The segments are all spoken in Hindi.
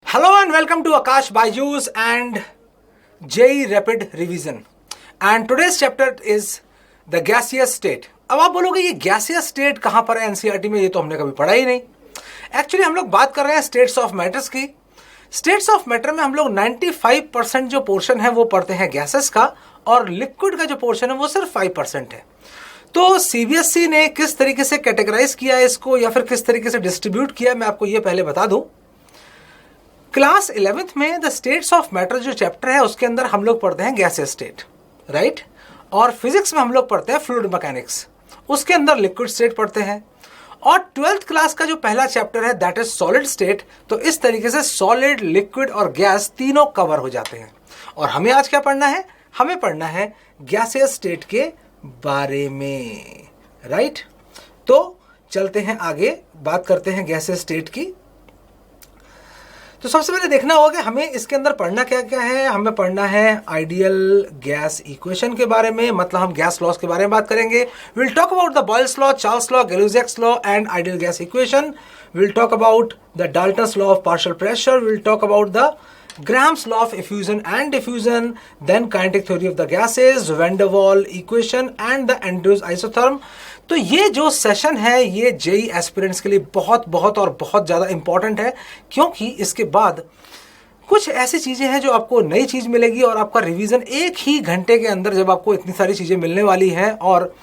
Hello and welcome to Akash Byju's and JEE Rapid Revision. And today's chapter is the gaseous state. अब आप बोलोगे ये gaseous state कहाँ पर है एनसीईआरटी में, ये तो हमने कभी पढ़ा ही नहीं. एक्चुअली हम लोग बात कर रहे हैं स्टेट्स ऑफ मैटर्स की. स्टेट्स ऑफ मैटर में हम लोग 95% जो पोर्शन है वो पढ़ते हैं गैसेस का, और लिक्विड का जो पोर्शन है वो सिर्फ 5% है. तो सीबीएसई ने किस तरीके से कैटेगराइज किया इसको या फिर किस तरीके से डिस्ट्रीब्यूट किया, मैं आपको ये पहले बता दूं. क्लास 11th में द स्टेट्स ऑफ मैटर जो चैप्टर है उसके अंदर हम लोग पढ़ते हैं गैसेस स्टेट, राइट. और फिजिक्स में हम लोग पढ़ते हैं फ्लूइड मैकेनिक्स, उसके अंदर लिक्विड स्टेट पढ़ते हैं. और 12th क्लास का जो पहला चैप्टर है दैट इज सॉलिड स्टेट. तो इस तरीके से सॉलिड, लिक्विड और गैस तीनों कवर हो जाते हैं. और हमें आज क्या पढ़ना है? हमें पढ़ना है गैसेस स्टेट के बारे में, राइट. तो चलते हैं आगे, बात करते हैं गैसेस स्टेट की. तो सबसे पहले देखना होगा कि हमें इसके अंदर पढ़ना क्या क्या है. हमें पढ़ना है आइडियल गैस इक्वेशन के बारे में, मतलब हम गैस लॉस के बारे में बात करेंगे. Will talk about the Boyle's law, Charles law, Gay-Lussac's law and ideal gas equation. Will talk about the Dalton's law of partial pressure. Will talk about the Graham's law of effusion and diffusion, then kinetic theory of the gases, Van der Waal equation and the Andrews isotherm. तो ये जो सेशन है ये जेई एस्पिरेंट्स के लिए बहुत बहुत और बहुत ज़्यादा इंपॉर्टेंट है, क्योंकि इसके बाद कुछ ऐसी चीज़ें हैं जो आपको नई चीज़ मिलेगी और आपका रिवीजन एक ही घंटे के अंदर जब आपको इतनी सारी चीज़ें मिलने वाली हैं और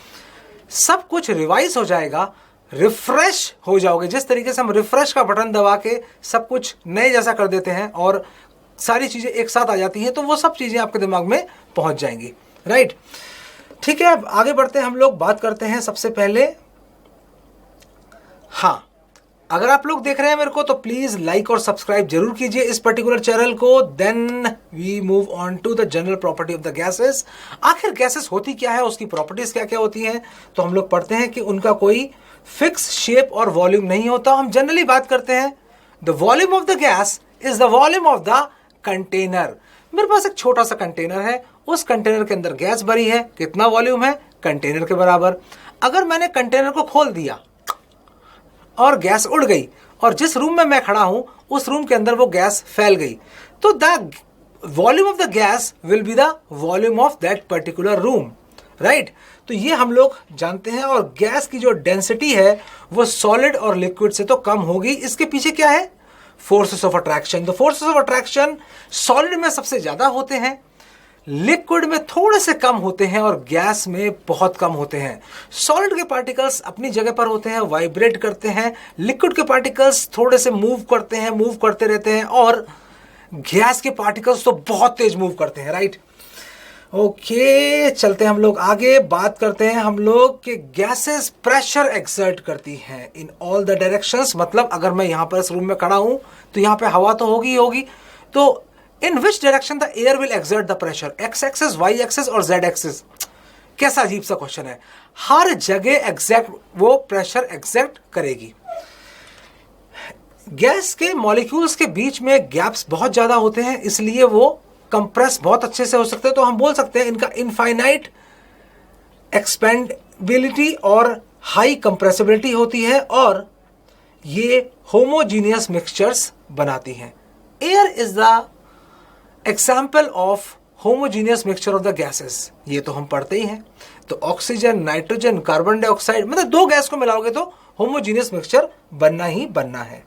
सब कुछ रिवाइज हो जाएगा, रिफ्रेश हो जाओगे. जिस तरीके से हम रिफ्रेश का बटन दबा के सब कुछ नए जैसा कर देते हैं और सारी चीज़ें एक साथ आ जाती हैं, तो वो सब चीज़ें आपके दिमाग में पहुंच जाएंगी, राइट. ठीक है, अब आगे बढ़ते हैं. हम लोग बात करते हैं सबसे पहले. हाँ, अगर आप लोग देख रहे हैं मेरे को तो प्लीज़ लाइक और सब्सक्राइब जरूर कीजिए इस पर्टिकुलर चैनल को. Then we move on to the general property of the gases. आखिर गैसेस होती क्या है, उसकी प्रॉपर्टीज़ क्या क्या होती हैं. तो हम लोग पढ़ते हैं कि उनका कोई फिक्स शेप और वॉल्यूम नहीं होता. हम जनरली बात करते हैं the volume of the gas is the volume of the container. मेरे पास एक छोटा सा कंटेनर है, उस कंटेनर के अंदर गैस भरी है. कितना वॉल्यूम है? कंटेनर के बराबर. अगर मैंने कंटेनर को खोल दिया और गैस उड़ गई और जिस रूम में मैं खड़ा हूं उस रूम के अंदर वो गैस फैल गई, तो the volume of the gas will be the volume of that particular room, right. तो ये हम लोग जानते हैं. और गैस की जो डेंसिटी है वो सॉलिड और लिक्विड से तो कम होगी. इसके पीछे क्या है? Forces of attraction. The forces of attraction solid में सबसे ज्यादा होते हैं, लिक्विड में थोड़े से कम होते हैं और गैस में बहुत कम होते हैं. सॉलिड के पार्टिकल्स अपनी जगह पर होते हैं, वाइब्रेट करते हैं. लिक्विड के पार्टिकल्स थोड़े से मूव करते हैं, मूव करते रहते हैं. और गैस के पार्टिकल्स तो बहुत तेज मूव करते हैं, राइट. ओके, चलते हैं हम लोग आगे. बात करते हैं हम लोग कि गैसेस प्रेशर एक्सर्ट करती हैं इन ऑल द डायरेक्शंस. मतलब अगर मैं यहाँ पर इस रूम में खड़ा हूं तो यहाँ पे हवा तो होगी होगी. तो in which direction the air will exert the pressure? X axis, Y axis और जेड एक्सिस. कैसा अजीब सा क्वेश्चन है. हर जगह एग्जैक्ट वो प्रेशर एक्सर्ट करेगी. गैस के मॉलिक्यूल्स के बीच में गैप्स बहुत ज्यादा होते हैं, इसलिए वो कंप्रेस बहुत अच्छे से हो सकते हैं. तो हम बोल सकते हैं इनका इनफाइनाइट एक्सपेंडेबिलिटी और हाई कंप्रेसिबिलिटी होती है और ये होमोजीनियस मिक्सचर्स बनाती हैं. Air is the example of homogeneous mixture of the gases. ये तो हम पढ़ते ही हैं. तो ऑक्सीजन, नाइट्रोजन, कार्बन डाइऑक्साइड, मतलब दो गैस को मिलाओगे तो होमोजीनियस मिक्सचर बनना ही बनना है.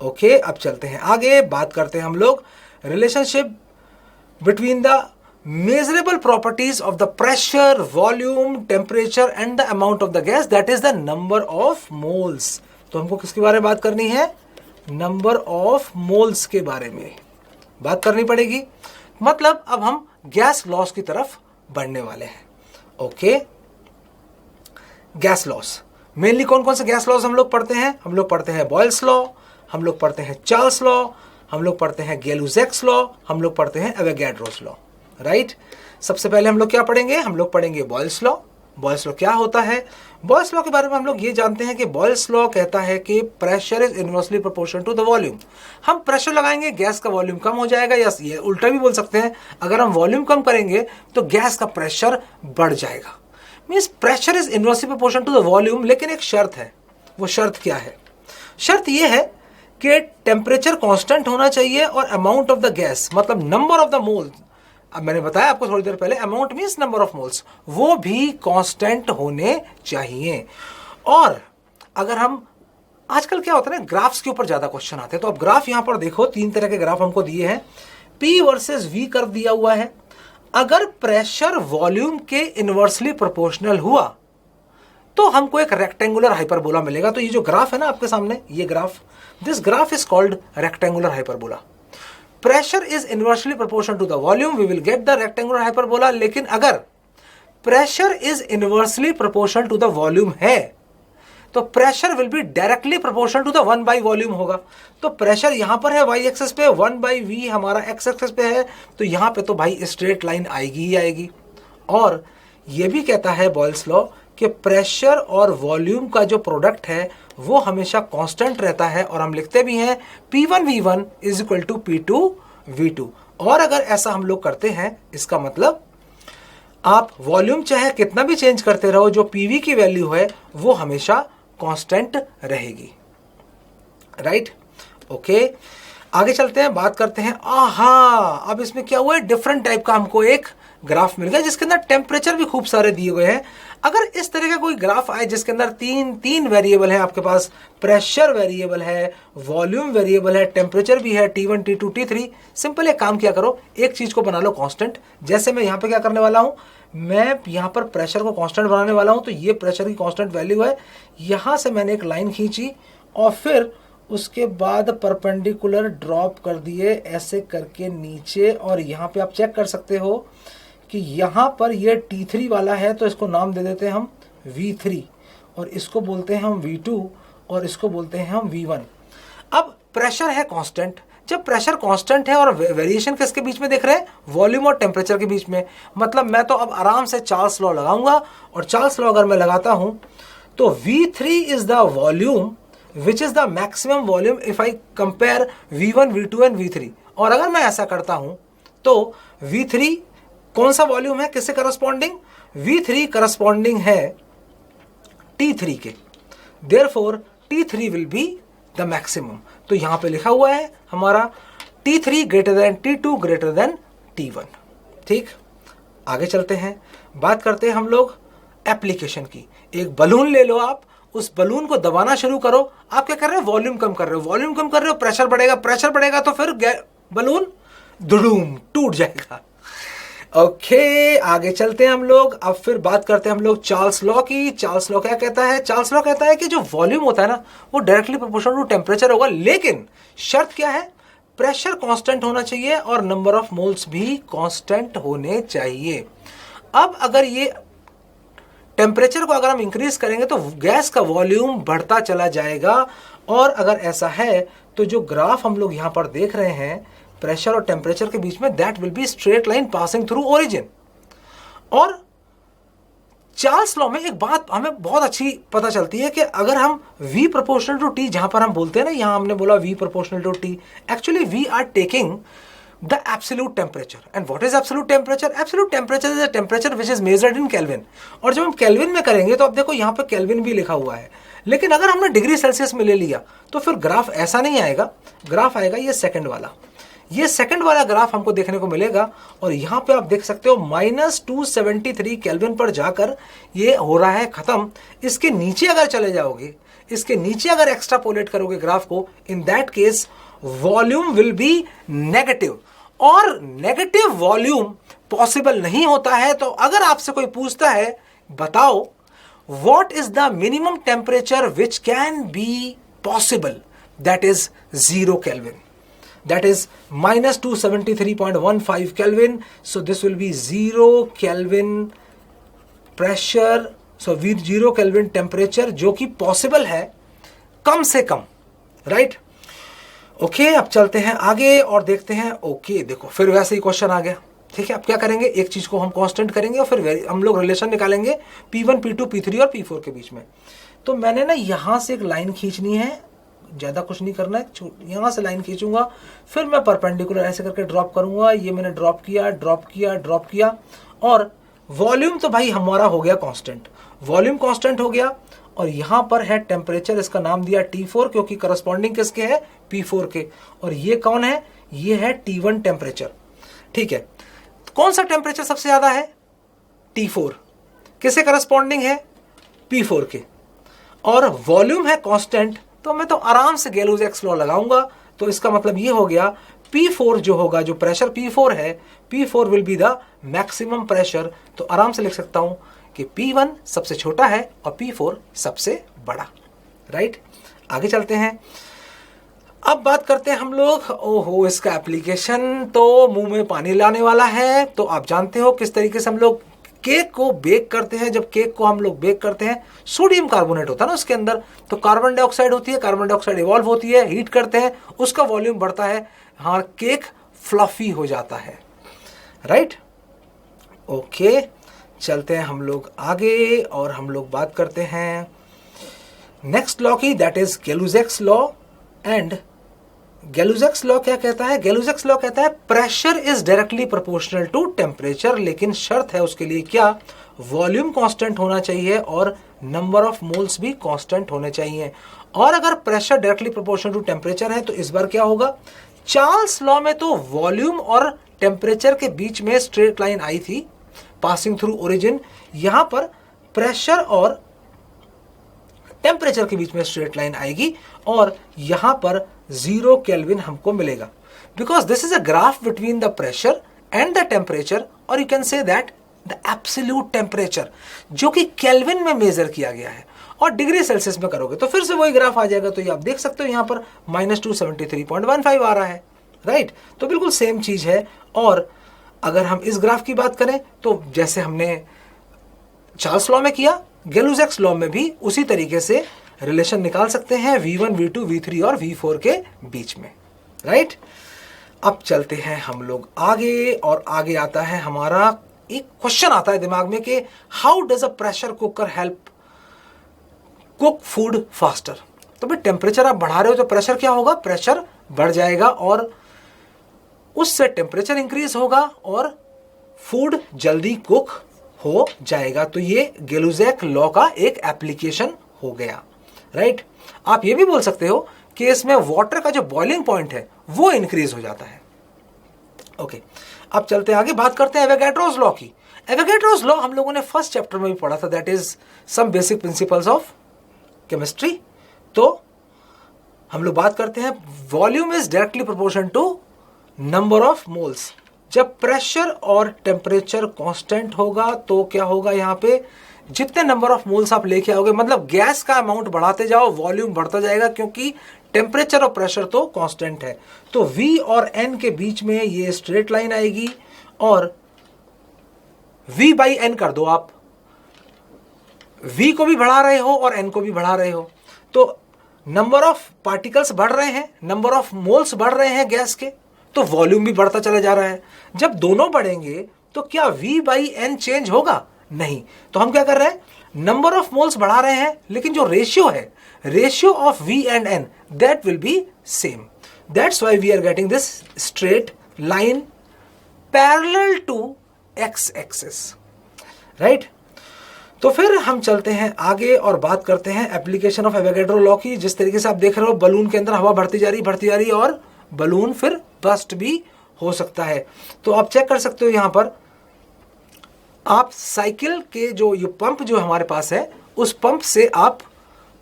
ओके, अब चलते हैं आगे. बात करते हैं हम लोग relationship between the measurable properties of the pressure, volume, temperature and the amount of the gas, that is the number of moles. तो हमको किसके बारे में बात करनी है? नंबर ऑफ मोल्स के बारे में बात करनी पड़ेगी. मतलब अब हम गैस लॉस की तरफ बढ़ने वाले हैं. ओके, गैस लॉस मेनली कौन कौन से गैस लॉस हम लोग पढ़ते हैं? हम लोग पढ़ते हैं बॉयल्स लॉ, हम लोग पढ़ते हैं चार्ल्स लॉ, हम लोग पढ़ते हैं गैलुजैक्स लॉ, हम लोग पढ़ते हैं एवोगैड्रोस लॉ, राइट. सबसे पहले हम लोग क्या पढ़ेंगे? हम लोग पढ़ेंगे बॉयल्स लॉ. बॉयल्स लॉ क्या होता है? बॉयल्स लॉ के बारे में हम लोग ये जानते हैं कि बॉयल्स लॉ कहता है कि pressure is inversely proportional to the volume. हम प्रेशर लगाएंगे, गैस का वॉल्यूम कम हो जाएगा, या ये उल्टा भी बोल सकते हैं, अगर हम वॉल्यूम कम करेंगे तो गैस का प्रेशर बढ़ जाएगा. Means pressure is inversely proportional to the volume. लेकिन एक शर्त है. वो शर्त क्या है? शर्त ये है कि टेम्परेचर कांस्टेंट होना चाहिए और अमाउंट ऑफ द गैस मतलब नंबर ऑफ द मोल, अब मैंने बताया आपको थोड़ी देर पहले, amount means number of moles, वो भी कांस्टेंट होने चाहिए। और अगर हम आजकल क्या होता है ना, ग्राफ्स के ऊपर ज्यादा क्वेश्चन आते हैं, तो अब ग्राफ यहां पर देखो, 3 तरह के ग्राफ हमको दिए हैं। P वर्सेस V कर्व दिया हुआ है। अगर प्रेशर वॉल्यूम के इनवर्सली प्रोपोर्शनल हुआ तो हमको एक रेक्टेंगुलर हाइपरबोला मिलेगा। तो ये जो ग्राफ है ना आपके सामने, ये graph, this graph is called rectangular hyperbola. Pressure is inversely proportional to the volume, we will get the rectangular hyperbola. लेकिन अगर pressure is inversely proportional to the volume है तो pressure will be directly proportional to the 1 by volume होगा। तो प्रेशर यहां पर है y एक्सेस पे, 1 बाई v हमारा x एक्सेस पे है, तो यहां पे तो भाई स्ट्रेट लाइन आएगी ही आएगी। और ये भी कहता है बॉयल्स लॉ कि प्रेशर और वॉल्यूम का जो प्रोडक्ट है वो हमेशा कांस्टेंट रहता है, और हम लिखते भी हैं P1 V1 is equal to P2 V2। और अगर ऐसा हम लोग करते हैं, इसका मतलब आप वॉल्यूम चाहे कितना भी चेंज करते रहो, जो PV की वैल्यू है वो हमेशा कांस्टेंट रहेगी। राइट, ओके, आगे चलते हैं, बात करते हैं। अब इसमें क्या हुआ है, डिफरेंट टाइप का हमको एक ग्राफ मिल गया जिसके अंदर टेम्परेचर भी खूब सारे दिए हुए हैं। अगर इस तरह का कोई ग्राफ आए जिसके अंदर तीन वेरिएबल है आपके पास, प्रेशर वेरिएबल है, वॉल्यूम वेरिएबल है, टेम्परेचर भी है, T1 T2 T3, सिंपल एक काम किया करो, एक चीज को बना लो कांस्टेंट। जैसे मैं यहां पे क्या करने वाला हूं, मैं यहां पर प्रेशर को कांस्टेंट बनाने वाला हूं, तो ये प्रेशर की कांस्टेंट वैल्यू है। यहां से मैंने एक लाइन खींची और फिर उसके बाद परपेंडिकुलर ड्रॉप कर दिए ऐसे करके नीचे, और यहां पे आप चेक कर सकते हो कि यहां पर ये T3 वाला है, तो इसको नाम दे देते हैं हम V3, और इसको बोलते हैं हम V2, और इसको बोलते हैं हम V1। अब प्रेशर है कांस्टेंट, जब प्रेशर कांस्टेंट है और वेरिएशन किसके बीच में देख रहे हैं, वॉल्यूम और टेम्परेचर के बीच में, मतलब मैं तो अब आराम से चार्ल्स लॉ लगाऊंगा, और चार्ल्स लॉ अगर मैं लगाता हूं तो V3 is the volume which is the maximum volume if I compare V1 V2 and V3। और अगर मैं ऐसा करता हूं तो V3 कौन सा वॉल्यूम है, किससे करस्पॉन्डिंग, V3 करस्पॉन्डिंग है T3 के, therefore T3 will be the maximum. तो यहां पे लिखा हुआ है हमारा T3 greater than T2 greater than T1। ठीक, आगे चलते हैं, बात करते हैं हम लोग एप्लीकेशन की। एक बलून ले लो, आप उस बलून को दबाना शुरू करो, आप क्या कर रहे हो, वॉल्यूम कम कर रहे हो, वॉल्यूम कम कर रहे हो, प्रेशर बढ़ेगा, प्रेशर बढ़ेगा तो फिर बलून दुडूम टूट जाएगा। ओके, आगे चलते हैं हम लोग। अब फिर बात करते हैं हम लोग चार्ल्स लॉ की। चार्ल्स लॉ क्या कहता है, चार्ल्स लॉ कहता है कि जो वॉल्यूम होता है ना वो डायरेक्टली प्रोपोर्शनल टू टेम्परेचर होगा, लेकिन शर्त क्या है, प्रेशर कांस्टेंट होना चाहिए और नंबर ऑफ मोल्स भी कांस्टेंट होने चाहिए। अब अगर ये टेम्परेचर को अगर हम इंक्रीज करेंगे तो गैस का वॉल्यूम बढ़ता चला जाएगा, और अगर ऐसा है तो जो ग्राफ हम लोग यहां पर देख रहे हैं प्रेशर और टेम्परेचर के बीच में, that will be straight line passing through origin. और चार्ल्स लॉ में एक बात हमें बहुत अच्छी पता चलती है कि अगर हम V प्रोपोर्शनल टू T, जहां पर हम बोलते हैं ना, यहां हमने बोला V proportional to T, actually we are taking the absolute temperature. And what is absolute temperature? Absolute temperature is a temperature which is measured in Kelvin. और जब हम केल्विन में करेंगे तो अब देखो यहाँ पे केल्विन भी लिखा हुआ है, लेकिन अगर हमने डिग्री सेल्सियस में ले लिया तो फिर ग्राफ ऐसा नहीं आएगा, ग्राफ आएगा ये सेकंड वाला। ये सेकंड वाला ग्राफ हमको देखने को मिलेगा, और यहाँ पे आप देख सकते हो -273 केल्विन पर जाकर ये हो रहा है खत्म। इसके नीचे अगर चले जाओगे, इसके नीचे अगर एक्स्ट्रापोलेट करोगे ग्राफ को, in that case volume will be negative, और नेगेटिव वॉल्यूम पॉसिबल नहीं होता है। तो अगर आपसे कोई पूछता है बताओ what is the minimum temperature which can be possible, that is 0 kelvin, that is -273.15 Kelvin. So this will be 0 Kelvin pressure, so 0 Kelvin temperature जो कि पॉसिबल है कम से कम, राइट। ओके, अब चलते हैं आगे और देखते हैं। ओके, देखो फिर वैसे ही क्वेश्चन आ गया। ठीक है, अब क्या करेंगे, एक चीज को हम कांस्टेंट करेंगे और फिर हम लोग रिलेशन निकालेंगे P1 P2 P3 और P4 के बीच में। तो मैंने ना यहां से एक लाइन खींचनी है, ज्यादा कुछ नहीं करना है, यहां से लाइन खींचूंगा, फिर मैं परपेंडिकुलर ऐसे करके ड्रॉप करूंगा। ये मैंने ड्रॉप किया, ड्रॉप किया, ड्रॉप किया, और वॉल्यूम तो भाई हमारा हो गया कांस्टेंट, वॉल्यूम कांस्टेंट हो गया। और यहां पर है टेम्परेचर, इसका नाम दिया T4 क्योंकि करस्पॉन्डिंग किसके है, P4 के। और ये कौन है, ये है T1 टेम्परेचर। ठीक है, कौन सा टेम्परेचर सबसे ज्यादा है, T4। किसे करस्पॉन्डिंग है, P4 के। और वॉल्यूम है कांस्टेंट, तो मैं तो आराम से गैलोज-एक्स लॉ लगाऊंगा। तो इसका मतलब ये हो गया P4 जो होगा, जो प्रेशर P4 है, P4 will be the maximum pressure. तो आराम से लिख सकता हूं कि P1 सबसे छोटा है और P4 सबसे बड़ा। राइट, आगे चलते हैं। अब बात करते हैं हम लोग, ओहो इसका एप्लीकेशन तो मुंह में पानी लाने वाला है। तो आप जानते हो किस तरीके से हम लोग केक को बेक करते हैं। जब केक को हम लोग बेक करते हैं, सोडियम कार्बोनेट होता है ना उसके अंदर, तो कार्बन डाइऑक्साइड होती है, कार्बन डाइऑक्साइड इवॉल्व होती है, हीट करते हैं, उसका वॉल्यूम बढ़ता है, हाँ केक फ्लफी हो जाता है। राइट, ओके, चलते हैं हम लोग आगे और हम लोग बात करते हैं नेक्स्ट लॉ की, that is Gay Lussac's law. And Gay Lussac's law क्या कहता है, गैलोज-एक्स लॉ कहता है pressure is directly proportional to temperature, लेकिन शर्त है उसके लिए क्या, वॉल्यूम कांस्टेंट होना चाहिए और नंबर ऑफ मोल्स भी कांस्टेंट होने चाहिए। और अगर pressure directly proportional to temperature है तो इस बार क्या होगा, चार्ल्स लॉ में तो वॉल्यूम और टेम्परेचर के बीच में स्ट्रेट लाइन आई थी पासिंग थ्रू ओरिजिन, यहां पर प्रेशर और टेम्परेचर के बीच में स्ट्रेट लाइन आएगी और यहां पर 0 केल्विन हमको मिलेगा, because this is a graph between the pressure and the temperature, और you can say that the absolute temperature जो कि केल्विन में मेजर किया गया है, और डिग्री सेल्सियस में करोगे तो फिर से वही ग्राफ आ जाएगा। तो ये आप देख सकते हो यहां पर -273.15 आ रहा है। राइट, तो बिल्कुल सेम चीज है। और अगर हम इस ग्राफ की बात करें तो जैसे हमने चार्ल्स लॉ में किया, गैलोज-एक्स लॉ में भी उसी तरीके से रिलेशन निकाल सकते हैं V1, V2, V3 और V4 के बीच में। राइट, अब चलते हैं हम लोग आगे, और आगे आता है हमारा एक क्वेश्चन आता है दिमाग में कि how does a pressure cooker help cook food faster. तो भाई टेम्परेचर आप बढ़ा रहे हो तो प्रेशर क्या होगा, प्रेशर बढ़ जाएगा और उससे टेम्परेचर इंक्रीज होगा और फूड जल्दी कुक हो जाएगा। तो ये गैलोज-एक्स लॉ का एक एप्लीकेशन हो गया। राइट, आप ये भी बोल सकते हो कि इसमें वाटर का जो बॉइलिंग पॉइंट है वो इंक्रीज हो जाता है। ओके, अब चलते हैं आगे, बात करते हैं एवोगैड्रोस लॉ की। एवोगैड्रोस लॉ हम लोगों ने फर्स्ट चैप्टर में भी पढ़ा था, that is some basic principles of chemistry. तो हम लोग बात करते हैं volume is directly proportional to number of moles. जब प्रेशर और टेम्परेचर कांस्टेंट होगा तो क्या होगा, यहां पे जितने नंबर ऑफ मोल्स आप लेके आओगे, मतलब गैस का अमाउंट बढ़ाते जाओ, वॉल्यूम बढ़ता जाएगा, क्योंकि टेम्परेचर और प्रेशर तो कांस्टेंट है। तो V और N के बीच में ये स्ट्रेट लाइन आएगी और V/N कर दो आप, V को भी बढ़ा रहे हो और N को भी बढ़ा रहे हो, तो नंबर ऑफ पार्टिकल्स बढ़ रहे हैं, नंबर ऑफ मोल्स बढ़ रहे हैं गैस के, तो वॉल्यूम भी बढ़ता चला जा रहा है। जब दोनों बढ़ेंगे तो क्या V/N चेंज होगा, नहीं। तो हम क्या कर रहे हैं, नंबर ऑफ मोल्स बढ़ा रहे हैं, लेकिन जो रेशियो है, ratio of V and N, that will be same. That's why we are getting this straight line parallel to X axis. Right, तो फिर हम चलते हैं आगे और बात करते हैं एप्लीकेशन ऑफ एवोगैड्रो लॉ की। जिस तरीके से आप देख रहे हो, बलून के अंदर हवा बढ़ती जा रही और बलून फिर बस्ट भी हो सकता है। तो आप चेक कर सकते हो, यहां पर आप साइकिल के जो ये पंप जो हमारे पास है, उस पंप से आप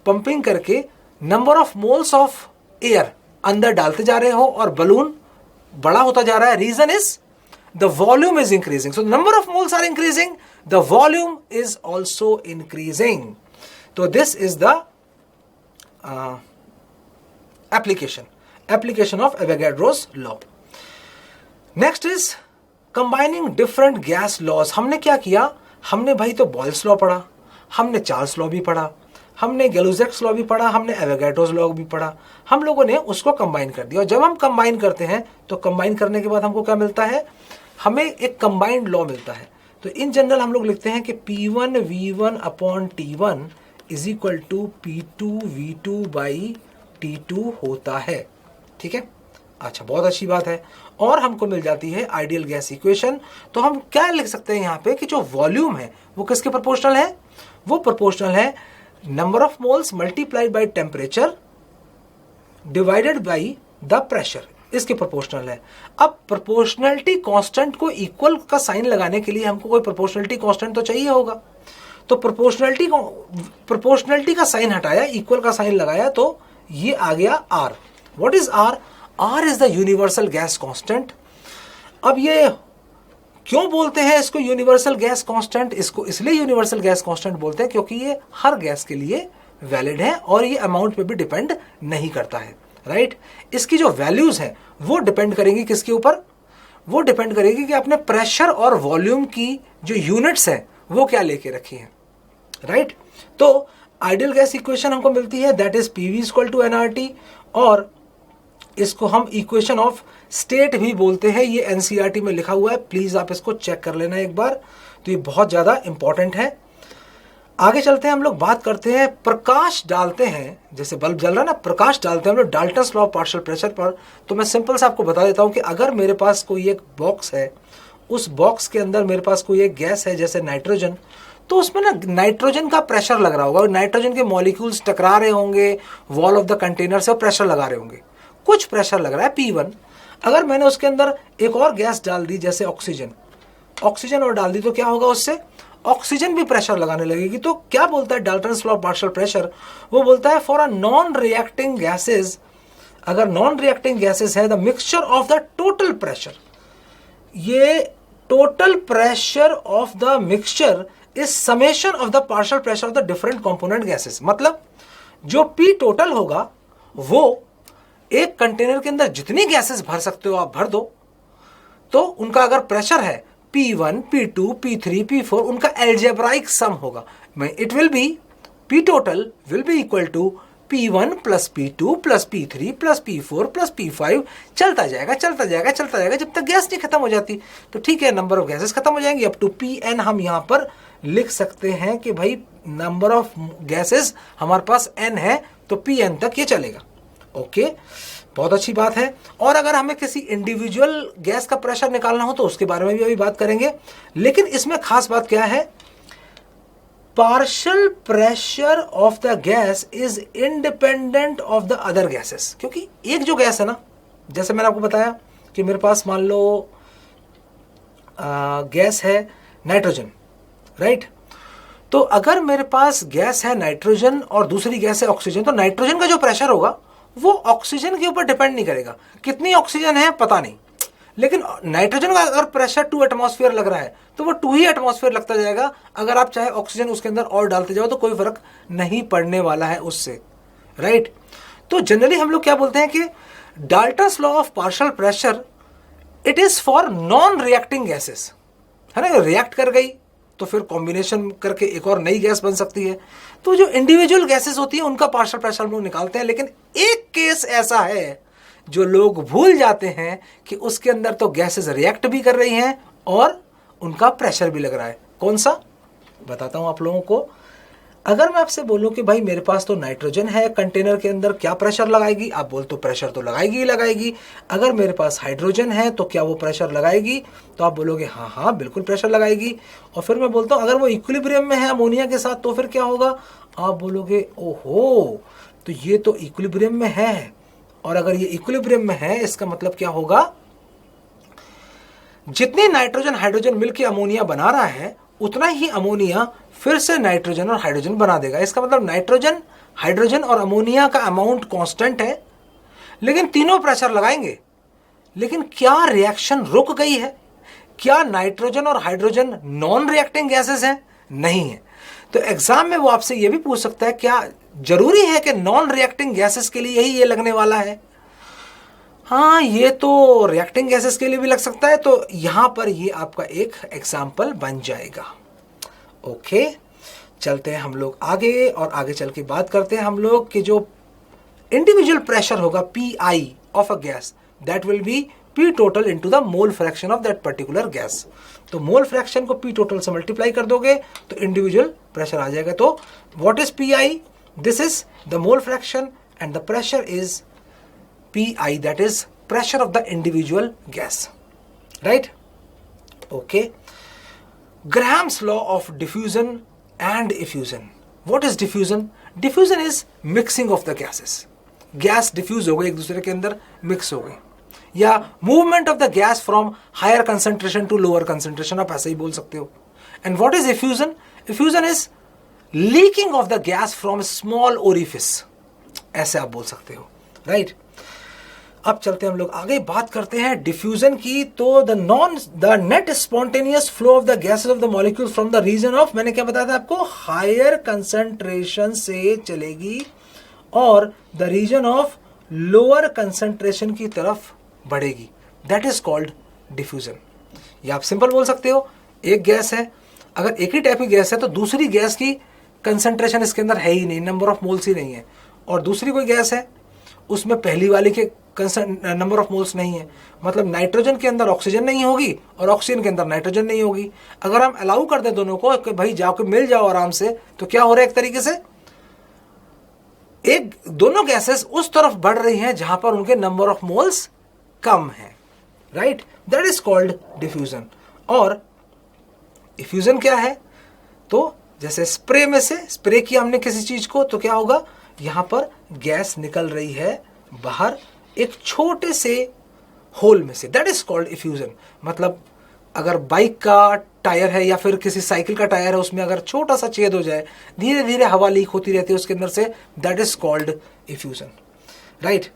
पंपिंग करके number of moles of air अंदर डालते जा रहे हो और बलून बड़ा होता जा रहा है। Reason is the volume is increasing, so number of moles are increasing, the volume is also increasing. तो this is the application of Avogadro's law. Next is combining different gas laws. हमने क्या किया, हमने भाई तो बॉयल्स लॉ पढ़ा, हमने चार्ल्स लॉ भी पढ़ा, हमने गैलोज-एक्स लॉ भी पढ़ा, हमने एवोगैड्रोस लॉ भी पढ़ा। हम लोगों ने उसको कंबाइन कर दिया, और जब हम कंबाइन करते हैं तो कंबाइन करने के बाद हमको क्या मिलता है, हमें एक कंबाइंड लॉ मिलता है। तो इन जनरल हम लोग लिखते हैं कि P1 V1 upon T1 is equal to P2 V2 by T2 होता है। ठीक है, अच्छा, बहुत अच्छी बात है। और हमको मिल जाती है आइडियल गैस इक्वेशन। तो हम क्या लिख सकते हैं यहाँ पे कि जो वॉल्यूम है वो किसके प्रोपोर्शनल है, वो प्रोपोर्शनल है number of moles multiplied by temperature divided by the pressure, इसके प्रोपोर्शनल है। अब प्रोपोर्शनलिटी कांस्टेंट को इक्वल का साइन लगाने के लिए हमको कोई प्रोपोर्शनलिटी कांस्टेंट तो चाहिए होगा, तो प्रोपोर्शनलिटी का साइन हटाया, इक्वल का साइन लगाया, तो ये आ गया R. What is R? R is the universal gas constant. अब ये क्यों बोलते हैं इसको यूनिवर्सल गैस कांस्टेंट? इसको इसलिए यूनिवर्सल गैस कांस्टेंट बोलते हैं क्योंकि ये हर गैस के लिए वैलिड है और ये अमाउंट पे भी डिपेंड नहीं करता है, राइट। इसकी जो वैल्यूज हैं वो डिपेंड करेंगी किसके ऊपर? वो डिपेंड करेगी कि आपने प्रेशर और वॉल्यूम की जो यूनिट्स हैं वो क्या लेके रखी हैं, राइट। तो आइडियल गैस इक्वेशन हमको मिलती है, that is PV equal to NRT, और इसको हम इक्वेशन ऑफ स्टेट भी बोलते हैं। ये एनसीईआरटी में लिखा हुआ है, प्लीज आप इसको चेक कर लेना एक बार, तो ये बहुत ज्यादा इंपॉर्टेंट है। आगे चलते हैं, हम लोग बात करते हैं, प्रकाश डालते हैं, जैसे बल्ब जल रहा है ना, प्रकाश डालते हैं हम लोग Dalton's law of partial pressure पर। तो मैं सिंपल से आपको बता देता हूं कि अगर मेरे पास कोई एक बॉक्स है, उस बॉक्स के अंदर मेरे पास कोई एक गैस है जैसे नाइट्रोजन, तो उसमें ना नाइट्रोजन का प्रेशर लग रहा होगा और नाइट्रोजन के मॉलिक्यूल्स टकरा रहे होंगे वॉल ऑफ द कंटेनर से और प्रेशर लगा रहे होंगे, कुछ प्रेशर लग रहा है P1। अगर मैंने उसके अंदर एक और गैस डाल दी जैसे ऑक्सीजन और डाल दी, तो क्या होगा? उससे ऑक्सीजन भी प्रेशर लगाने लगेगी। तो क्या बोलता है Dalton's law of partial pressure? वो बोलता है for a non reacting gases, अगर नॉन रिएक्टिंग गैसेज है, the mixture of the total pressure, ये total pressure of the mixture is summation of the partial pressure of the different component gases. मतलब जो P टोटल होगा वो एक कंटेनर के अंदर जितनी गैसेस भर सकते हो आप भर दो, तो उनका अगर प्रेशर है P1, P2, P3, P4, उनका एल्जेब्राइक सम होगा। It will be P total will be equal to P1 plus P2 plus P3 plus P4 plus P5, चलता जाएगा जब तक गैस नहीं खत्म हो जाती। तो ठीक है, नंबर ऑफ गैसेस खत्म हो जाएंगी, अप टू Pn हम यहां पर लिख सकते हैं कि भाई नंबर ऑफ गैसेस हमारे पास n है, तो Pn तक ये चलेगा। ओके, बहुत अच्छी बात है। और अगर हमें किसी इंडिविजुअल गैस का प्रेशर निकालना हो तो उसके बारे में भी अभी बात करेंगे, लेकिन इसमें खास बात क्या है? Partial pressure of the gas is independent of the other gases. क्योंकि एक जो गैस है ना, जैसे मैंने आपको बताया कि मेरे पास मान लो गैस है नाइट्रोजन, राइट। तो अगर मेरे पास गैस है नाइट्रोजन और दूसरी गैस है ऑक्सीजन, तो नाइट्रोजन का जो प्रेशर होगा वो ऑक्सीजन के ऊपर डिपेंड नहीं करेगा। कितनी ऑक्सीजन है पता नहीं, लेकिन नाइट्रोजन का अगर प्रेशर 2 एटमॉस्फेयर लग रहा है तो वो 2 ही एटमॉस्फेयर लगता जाएगा। अगर आप चाहे ऑक्सीजन उसके अंदर और डालते जाओ तो कोई फर्क नहीं पड़ने वाला है उससे, राइट। तो जनरली हम लोग क्या बोलते हैं कि Dalton's law of partial pressure it is for non reacting gases, है ना। रिएक्ट कर गई तो फिर कॉम्बिनेशन करके एक और नई गैस बन सकती है। तो जो इंडिविजुअल गैसेस होती है उनका पार्शियल प्रेशर हम लोग निकालते हैं, लेकिन एक केस ऐसा है जो लोग भूल जाते हैं कि उसके अंदर तो गैसेस रिएक्ट भी कर रही हैं और उनका प्रेशर भी लग रहा है। कौन सा? बताता हूं आप लोगों को। अगर मैं आपसे बोलूं कि भाई मेरे पास तो नाइट्रोजन है कंटेनर के अंदर, क्या प्रेशर लगाएगी? आप बोल तो प्रेशर तो लगाएगी ही लगाएगी। अगर मेरे पास हाइड्रोजन है तो क्या वो प्रेशर लगाएगी? तो आप बोलोगे हाँ हाँ बिल्कुल प्रेशर लगाएगी। और फिर मैं बोलता हूँ अगर वो इक्विलिब्रियम में है अमोनिया के साथ, तो फिर क्या होगा? आप बोलोगे ओहो, तो ये तो इक्विलिब्रियम में है, और अगर ये इक्विलिब्रियम में है इसका मतलब क्या होगा? जितनी नाइट्रोजन हाइड्रोजन मिलकर अमोनिया बना रहा है उतना ही अमोनिया फिर से नाइट्रोजन और हाइड्रोजन बना देगा। इसका मतलब नाइट्रोजन हाइड्रोजन और अमोनिया का अमाउंट कांस्टेंट है, लेकिन तीनों प्रेशर लगाएंगे। लेकिन क्या रिएक्शन रुक गई है? क्या नाइट्रोजन और हाइड्रोजन नॉन रिएक्टिंग गैसेस हैं? नहीं है। तो एग्जाम में वो आपसे ये भी पूछ सकता है क्या जरूरी है कि नॉन रिएक्टिंग गैसेस के लिए ही ये लगने वाला है? हाँ, ये तो रिएक्टिंग गैसेस के लिए भी लग सकता है। तो यहां पर ये आपका एक एग्जाम्पल बन जाएगा। ओके, चलते हैं हम लोग आगे, और आगे चल के बात करते हैं हम लोग कि जो इंडिविजुअल प्रेशर होगा Pi of a gas, that will be P total into the mole fraction of that particular gas. तो मोल फ्रैक्शन को P टोटल से मल्टीप्लाई कर दोगे तो इंडिविजुअल प्रेशर आ जाएगा। तो what is Pi? This is the mole fraction and the pressure is Pi, that is pressure of the individual gas, right? Okay. Graham's law of diffusion and effusion. What is diffusion? Diffusion is mixing of the gases. Gas diffuse हो गई, एक दूसरे के अंदर मिक्स हो गई, या movement of the gas from higher concentration to lower concentration, आप ऐसे ही बोल सकते हो। And what is effusion? Effusion is leaking of the gas from small orifice, ऐसे आप बोल सकते हो, राइट। अब चलते हैं हम लोग आगे, बात करते हैं डिफ्यूजन की। तो the net spontaneous flow of the gases of the molecule from the region of, मैंने क्या बताया था आपको, हायर कंसेंट्रेशन से चलेगी और the region of lower concentration की तरफ बढ़ेगी, दैट इज कॉल्ड डिफ्यूजन। या आप सिंपल बोल सकते हो, एक गैस है, अगर एक ही टाइप की गैस है तो दूसरी गैस की कंसेंट्रेशन इसके अंदर है ही नहीं, नंबर ऑफ मोल्स ही नहीं है, और दूसरी कोई गैस है उसमें पहली वाली के नंबर ऑफ मोल्स नहीं है, मतलब नाइट्रोजन के अंदर ऑक्सीजन नहीं होगी और ऑक्सीजन के अंदर नाइट्रोजन नहीं होगी। अगर हम अलाउ कर दें दोनों को कि भाई जाकर मिल जाओ आराम से, तो क्या हो रहा है, एक तरीके से एक दोनों गैसेस उस तरफ बढ़ रही हैं जहां पर उनके नंबर ऑफ मोल्स कम है, right, that is called diffusion. और इफ्यूजन क्या है? तो जैसे स्प्रे में से स्प्रे किया हमने किसी चीज को, तो क्या होगा, यहां पर गैस निकल रही है बाहर एक छोटे से होल में से, दैट इज कॉल्ड इफ्यूजन। मतलब अगर बाइक का टायर है या फिर किसी साइकिल का टायर है, उसमें अगर छोटा सा छेद हो जाए, धीरे धीरे हवा लीक होती रहती है उसके अंदर से, that is called effusion, right.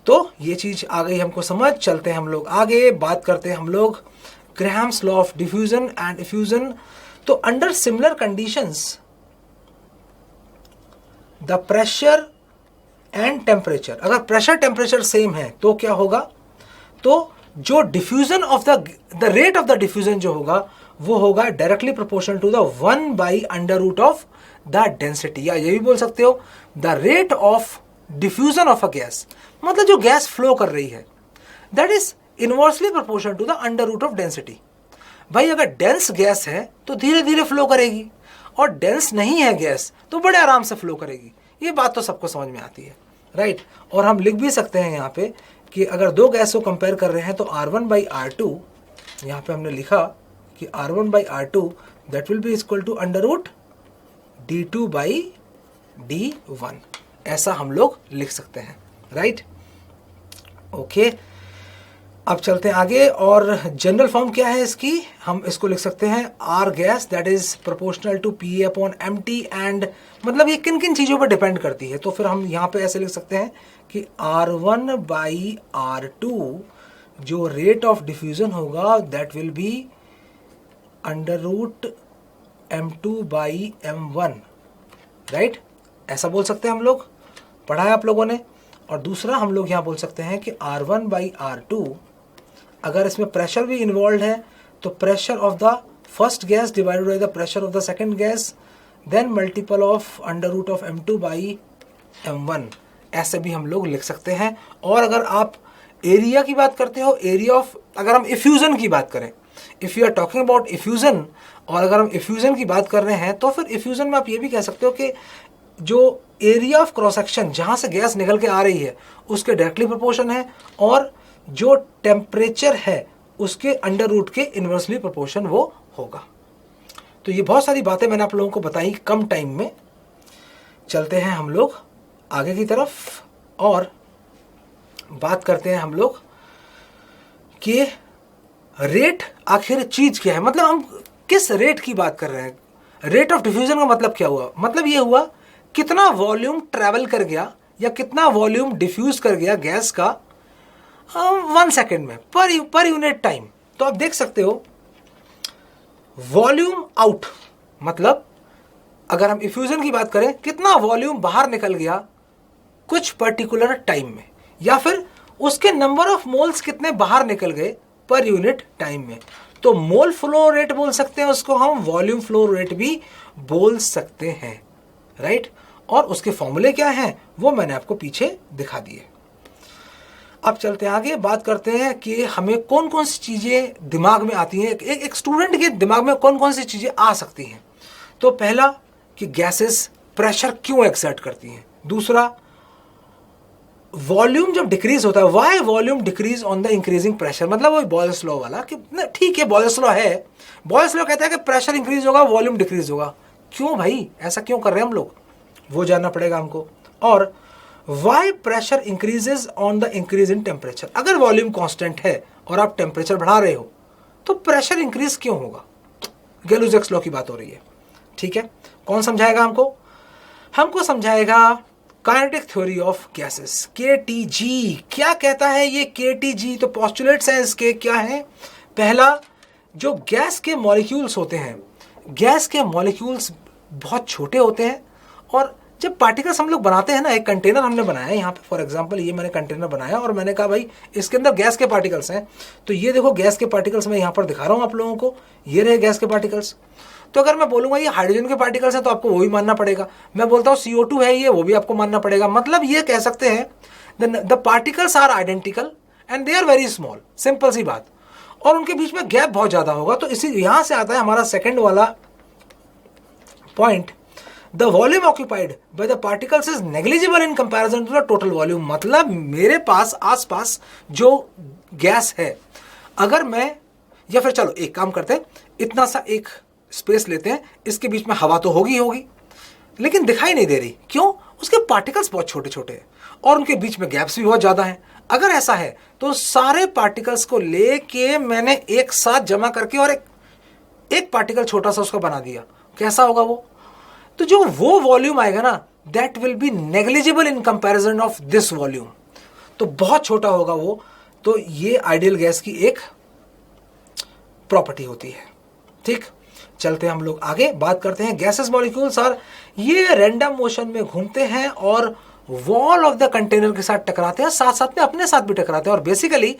तो ये चीज आ गई हमको समझ। चलते हैं हम लोग आगे, बात करते हैं हम लोग Graham's law of diffusion and effusion. तो under similar conditions the pressure and temperature, अगर प्रेशर टेम्परेचर सेम है तो क्या होगा, तो जो diffusion of the rate of the diffusion जो होगा वो होगा directly proportional to the 1/√, of the density, या ये भी बोल सकते हो the rate of diffusion of a gas, मतलब जो गैस फ्लो कर रही है, that is inversely proportional to the √, of density. भाई अगर डेंस गैस है तो धीरे धीरे फ्लो करेगी, और डेंस नहीं है गैस तो बड़े आराम से फ्लो करेगी। ये बात तो सबको समझ में आती है, राइट। और हम लिख भी सकते हैं यहाँ पे कि अगर दो गैस को कंपेयर कर रहे हैं तो R1/R2, यहाँ पे हमने लिखा कि R1/R2 that will be equal to √D2/D1, ऐसा हम लोग लिख सकते हैं, राइट, ओके। अब चलते हैं आगे, और जनरल फॉर्म क्या है इसकी, हम इसको लिख सकते हैं R gas that is proportional to PA/MT, and मतलब ये किन किन चीज़ों पर डिपेंड करती है, तो फिर हम यहाँ पे ऐसे लिख सकते हैं कि R1/R2 जो रेट ऑफ डिफ्यूजन होगा that will B √M2/M1, right, ऐसा बोल सकते हैं हम लोग, पढ़ा है आप लोगों ने। और दूसरा हम लोग यहाँ बोल सकते हैं कि R1/R2, अगर इसमें प्रेशर भी इन्वॉल्व है तो pressure of the first gas divided by the pressure of the second gas, then multiple of √M2/M1, ऐसे भी हम लोग लिख सकते हैं। और अगर आप एरिया की बात करते हो, एरिया ऑफ, अगर हम इफ्यूजन की बात करें, if you are talking about effusion, और अगर हम इफ्यूजन की बात कर रहे हैं तो फिर इफ्यूजन में आप ये भी कह सकते हो कि जो एरिया ऑफ क्रॉस सेक्शन जहां से गैस निकल के आ रही है उसके डायरेक्टली प्रोपोर्शन है, और जो टेम्परेचर है उसके √, के इनवर्सली प्रोपोर्शन वो होगा। तो ये बहुत सारी बातें मैंने आप लोगों को बताई कम टाइम में। चलते हैं हम लोग आगे की तरफ और बात करते हैं हम लोग कि रेट आखिर चीज क्या है, मतलब हम किस रेट की बात कर रहे हैं। रेट ऑफ डिफ्यूजन का मतलब क्या हुआ, मतलब ये हुआ कितना वॉल्यूम ट्रैवल कर गया या कितना वॉल्यूम डिफ्यूज कर गया गैस का 1 सेकेंड में पर यूनिट टाइम। तो आप देख सकते हो वॉल्यूम आउट, मतलब अगर हम इफ्यूजन की बात करें कितना वॉल्यूम बाहर निकल गया कुछ पर्टिकुलर टाइम में, या फिर उसके नंबर ऑफ मोल्स कितने बाहर निकल गए पर यूनिट टाइम में। तो मोल फ्लो रेट बोल सकते हैं उसको, हम वॉल्यूम फ्लो रेट भी बोल सकते हैं, राइट। और उसके फॉर्मूले क्या हैं वो मैंने आपको पीछे दिखा दिए। अब चलते हैं आगे, बात करते हैं कि हमें कौन कौन सी चीजें दिमाग में आती हैं, एक स्टूडेंट के दिमाग में कौन कौन सी चीजें आ सकती हैं। तो पहला कि गैसेस प्रेशर क्यों एक्सर्ट करती हैं, दूसरा वॉल्यूम जब डिक्रीज होता है, why volume decrease on the increasing pressure, मतलब वही बॉयल्स लॉ वाला कि ठीक है बॉयल्स लॉ है, बॉयल्स लॉ कहता है कि प्रेशर इंक्रीज होगा वॉल्यूम डिक्रीज होगा, क्यों भाई, ऐसा क्यों कर रहे हैं हम लोग, वो जानना पड़ेगा हमको। और why pressure increases on the increase in temperature, अगर वॉल्यूम कांस्टेंट है और आप टेम्परेचर बढ़ा रहे हो तो प्रेशर इंक्रीज क्यों होगा। गैलूजेक्स लॉ की बात हो रही है, ठीक है। कौन समझाएगा हमको, हमको समझाएगा kinetic theory of gases, KTG. क्या कहता है ये केटीजी, तो पोस्टुलेट्स हैं इसके क्या है। पहला, जो गैस के मॉलिक्यूल्स होते हैं, गैस के मॉलिक्यूल्स बहुत छोटे होते हैं, और जब पार्टिकल्स हम लोग बनाते हैं ना, एक कंटेनर हमने बनाया है यहाँ पे, फॉर एग्जांपल ये मैंने कंटेनर बनाया और मैंने कहा भाई इसके अंदर गैस के पार्टिकल्स हैं, तो ये देखो गैस के पार्टिकल्स मैं यहाँ पर दिखा रहा हूँ आप लोगों को, ये रहे गैस के पार्टिकल्स। तो अगर मैं बोलूंगा ये हाइड्रोजन के पार्टिकल्स हैं तो आपको वो भी मानना पड़ेगा, मैं बोलता हूँ CO2 है ये, वो भी आपको मानना पड़ेगा। मतलब ये कह सकते हैं the particles are identical and they are very small, simple सी बात, और उनके बीच में गैप बहुत ज्यादा होगा। तो इसी यहां से आता है हमारा सेकंड वाला point, the volume occupied by the particles is negligible in comparison to the total volume. मतलब मेरे पास आसपास जो गैस है, अगर मैं, या फिर चलो एक काम करते हैं, इतना सा एक स्पेस लेते हैं, इसके बीच में हवा तो होगी होगी लेकिन दिखाई नहीं दे रही, क्यों, उसके पार्टिकल्स बहुत छोटे छोटे हैं और उनके बीच में गैप्स भी बहुत ज्यादा हैं। अगर ऐसा है तो सारे पार्टिकल्स को लेके मैंने एक साथ जमा करके और एक पार्टिकल छोटा सा उसका बना दिया, कैसा होगा वो, तो जो वो वॉल्यूम आएगा ना, that will B negligible in comparison of this volume, तो बहुत छोटा होगा वो। तो ये आइडियल गैस की एक प्रॉपर्टी होती है, ठीक। चलते हैं हम लोग आगे, बात करते हैं गैसेस मॉलिक्यूल्स आर, ये रैंडम मोशन में घूमते हैं और वॉल ऑफ द कंटेनर के साथ टकराते हैं, साथ साथ में अपने साथ भी टकराते हैं। और बेसिकली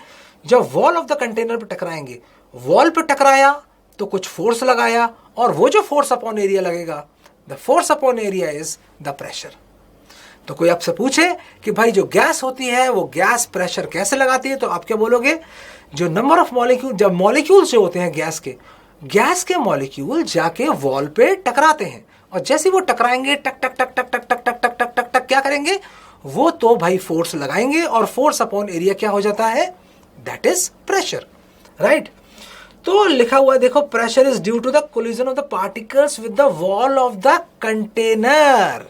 जब वॉल ऑफ द कंटेनर पे टकराएंगे, वॉल पे टकराया तो कुछ फोर्स लगाया, और वो जो फोर्स अपॉन एरिया लगेगा, the force upon area is the pressure. तो कोई आपसे पूछे कि भाई जो गैस होती है वो गैस प्रेशर कैसे लगाती है, तो आप क्या बोलोगे, जो नंबर ऑफ मॉलिक्यूल, जब मॉलिक्यूल्स जो होते हैं गैस के मॉलिक्यूल जाके वॉल पे टकराते हैं, और जैसे वो टकराएंगे टक टक टक टक टक टक टक टक टक टक टक क्या करेंगे, वो तो भाई फोर्स लगाएंगे, और फोर्स अपॉन एरिया क्या हो जाता है, दैट इज प्रेशर, राइट। तो लिखा हुआ है देखो, pressure is due to the collision of the particles with the wall of the container.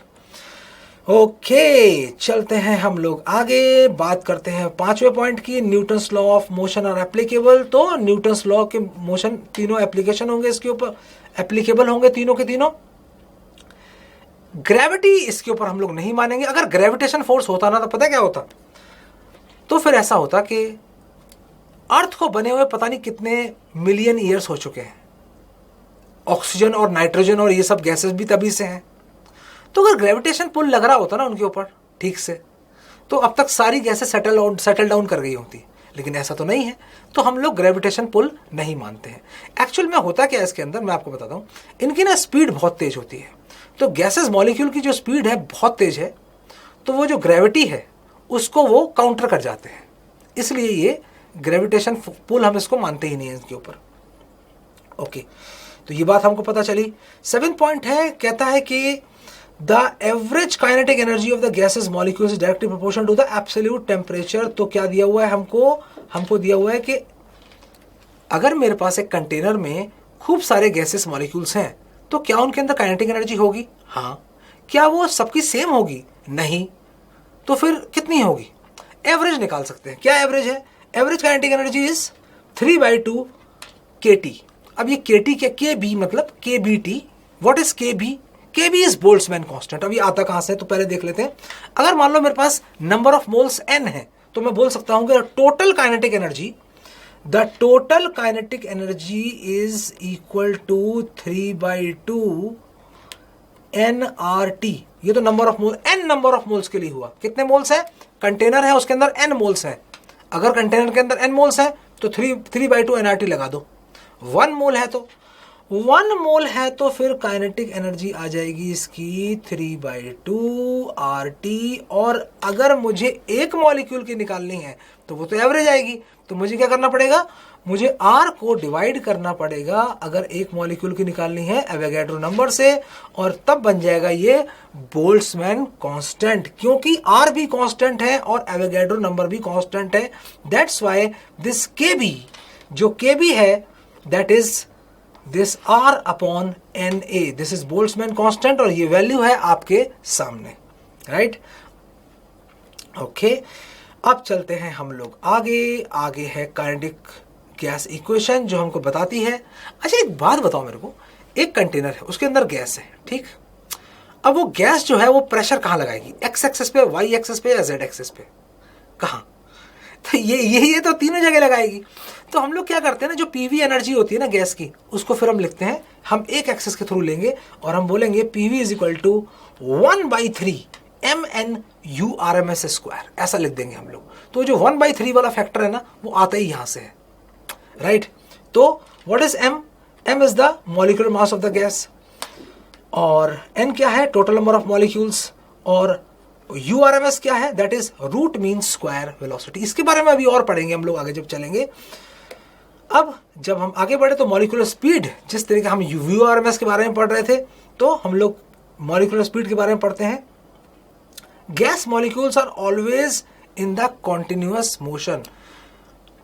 Okay, चलते हैं हम लोग आगे, बात करते हैं पांचवें पॉइंट की, Newton's law of motion are applicable. तो न्यूटन्स लॉ के मोशन तीनों एप्लीकेशन होंगे, इसके ऊपर एप्लीकेबल होंगे तीनों के तीनों। ग्रेविटी इसके ऊपर हम लोग नहीं मानेंगे। अगर ग्रेविटेशन फोर्स होता ना, तो पता क्या होता, तो फिर ऐसा होता कि अर्थ को बने हुए पता नहीं कितने मिलियन ईयर्स हो चुके हैं, ऑक्सीजन और नाइट्रोजन और ये सब गैसेस भी तभी से हैं। तो अगर ग्रेविटेशन पुल लग रहा होता ना उनके ऊपर ठीक से, तो अब तक सारी गैसेस सेटल डाउन कर गई होती, लेकिन ऐसा तो नहीं है, तो हम लोग ग्रेविटेशन पुल नहीं मानते हैं। एक्चुअल में होता क्या है इसके अंदर, मैं आपको बताता हूँ। इनकी ना स्पीड बहुत तेज होती है, तो गैसेस मॉलिक्यूल की जो स्पीड है बहुत तेज है, तो वो जो ग्रेविटी है उसको वो काउंटर कर जाते हैं, इसलिए ये ग्रेविटेशन पुल हम इसको मानते ही नहीं है इसके ऊपर। ओके, तो ये बात हमको पता चली। 7 पॉइंट है, कहता है कि the average kinetic energy of the gases molecules is directly proportional to the absolute temperature. तो क्या दिया हुआ है हमको दिया हुआ है कि अगर मेरे पास एक कंटेनर में खूब सारे गैसेस मॉलिक्यूल्स हैं, तो क्या उनके अंदर काइनेटिक एनर्जी होगी, हाँ। क्या वो सबकी सेम होगी, नहीं। तो फिर कितनी होगी, एवरेज निकाल सकते हैं। क्या एवरेज है, average kinetic energy is 3/2 kT। अब ये kT क्या, kb मतलब kbt। What is kb, kb is Boltzmann constant. अब ये आता कहां से, तो पहले देख लेते हैं। अगर मान लो मेरे पास नंबर ऑफ मोल्स n है, तो मैं बोल सकता हूं कि total kinetic energy, the total kinetic energy is equal to 3/2 nRT। ये तो number of mole, n number of moles के लिए हुआ। कितने मोल्स है, कंटेनर है उसके अंदर n मोल्स है, अगर कंटेनर के अंदर n मोल्स है तो 3/2 nRT लगा दो। 1 मोल है तो फिर काइनेटिक एनर्जी आ जाएगी इसकी 3/2 RT। और अगर मुझे एक मॉलिक्यूल की निकालनी है तो वो तो एवरेज आएगी, तो मुझे क्या करना पड़ेगा, मुझे R को डिवाइड करना पड़ेगा अगर एक मॉलिक्यूल की निकालनी है एवोगैड्रो नंबर से, और तब बन जाएगा ये बोल्ट्जमैन कांस्टेंट, क्योंकि R भी कांस्टेंट है और एवोगैड्रो नंबर भी कांस्टेंट है। दैट्स व्हाई दिस Kb, जो Kb है that is this R upon Na, this is Boltzmann constant और ये वैल्यू है आपके सामने, राइट। ओके, अब चलते हैं हम लोग आगे। आगे है काइनेटिक गैस इक्वेशन जो हमको बताती है। अच्छा एक बात बताओ मेरे को, एक कंटेनर है उसके अंदर गैस है, ठीक। अब वो गैस जो है वो प्रेशर कहाँ लगाएगी, एक्स एक्सेस पे, वाई एक्सेस पे या जेड एक्सेस पे, कहाँ? तो ये तो तीनों जगह लगाएगी। तो हम लोग क्या करते हैं ना, जो पीवी एनर्जी होती है ना गैस की, उसको फिर हम लिखते हैं, हम एक एक्सेस के थ्रू लेंगे और हम बोलेंगे PV is equal to 1/3 MnU/RMS², ऐसा लिख देंगे हम लोग। तो जो 1/3 वाला फैक्टर है ना वो आता ही यहां से है, राइट। तो what is m? m is the molecular mass of the gas और n क्या है, टोटल नंबर ऑफ मॉलिक्यूल्स, और URMS क्या है, that is root mean square velocity. इसके बारे में अभी और पढ़ेंगे हम लोग आगे जब चलेंगे। अब जब हम आगे बढ़े तो मॉलिक्यूलर स्पीड, जिस तरीके हम URMS के बारे में पढ़ रहे थे, तो हम लोग मॉलिक्यूलर स्पीड के बारे में पढ़ते हैं। Gas molecules are always in the continuous motion.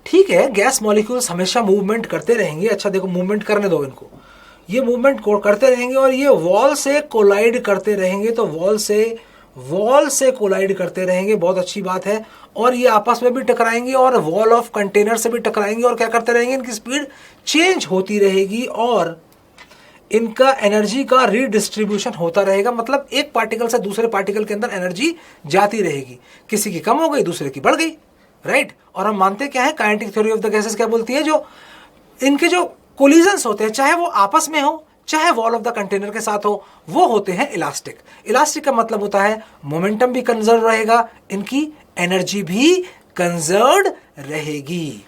ठीक है, गैस मॉलिक्यूल्स हमेशा मूवमेंट करते रहेंगे। अच्छा देखो, मूवमेंट करने दो इनको, ये मूवमेंट करते रहेंगे और ये वॉल से कोलाइड करते रहेंगे। तो वॉल से कोलाइड करते रहेंगे, बहुत अच्छी बात है। और ये आपस में भी टकराएंगे और वॉल ऑफ कंटेनर से भी टकराएंगे और क्या करते रहेंगे, इनकी स्पीड चेंज होती रहेगी और इनका एनर्जी का रीडिस्ट्रीब्यूशन होता रहेगा। मतलब एक पार्टिकल से दूसरे पार्टिकल के अंदर एनर्जी जाती रहेगी, किसी की कम हो गई दूसरे की बढ़ गई, राइट। और हम मानते क्या है, kinetic theory of the gases क्या बोलती है, जो इनके जो कोलिजन्स होते हैं, चाहे वो आपस में हो चाहे वॉल ऑफ द कंटेनर के साथ हो, वो होते हैं इलास्टिक। इलास्टिक का मतलब होता है मोमेंटम भी कंजर्व रहेगा, इनकी एनर्जी भी कंजर्व रहेगी,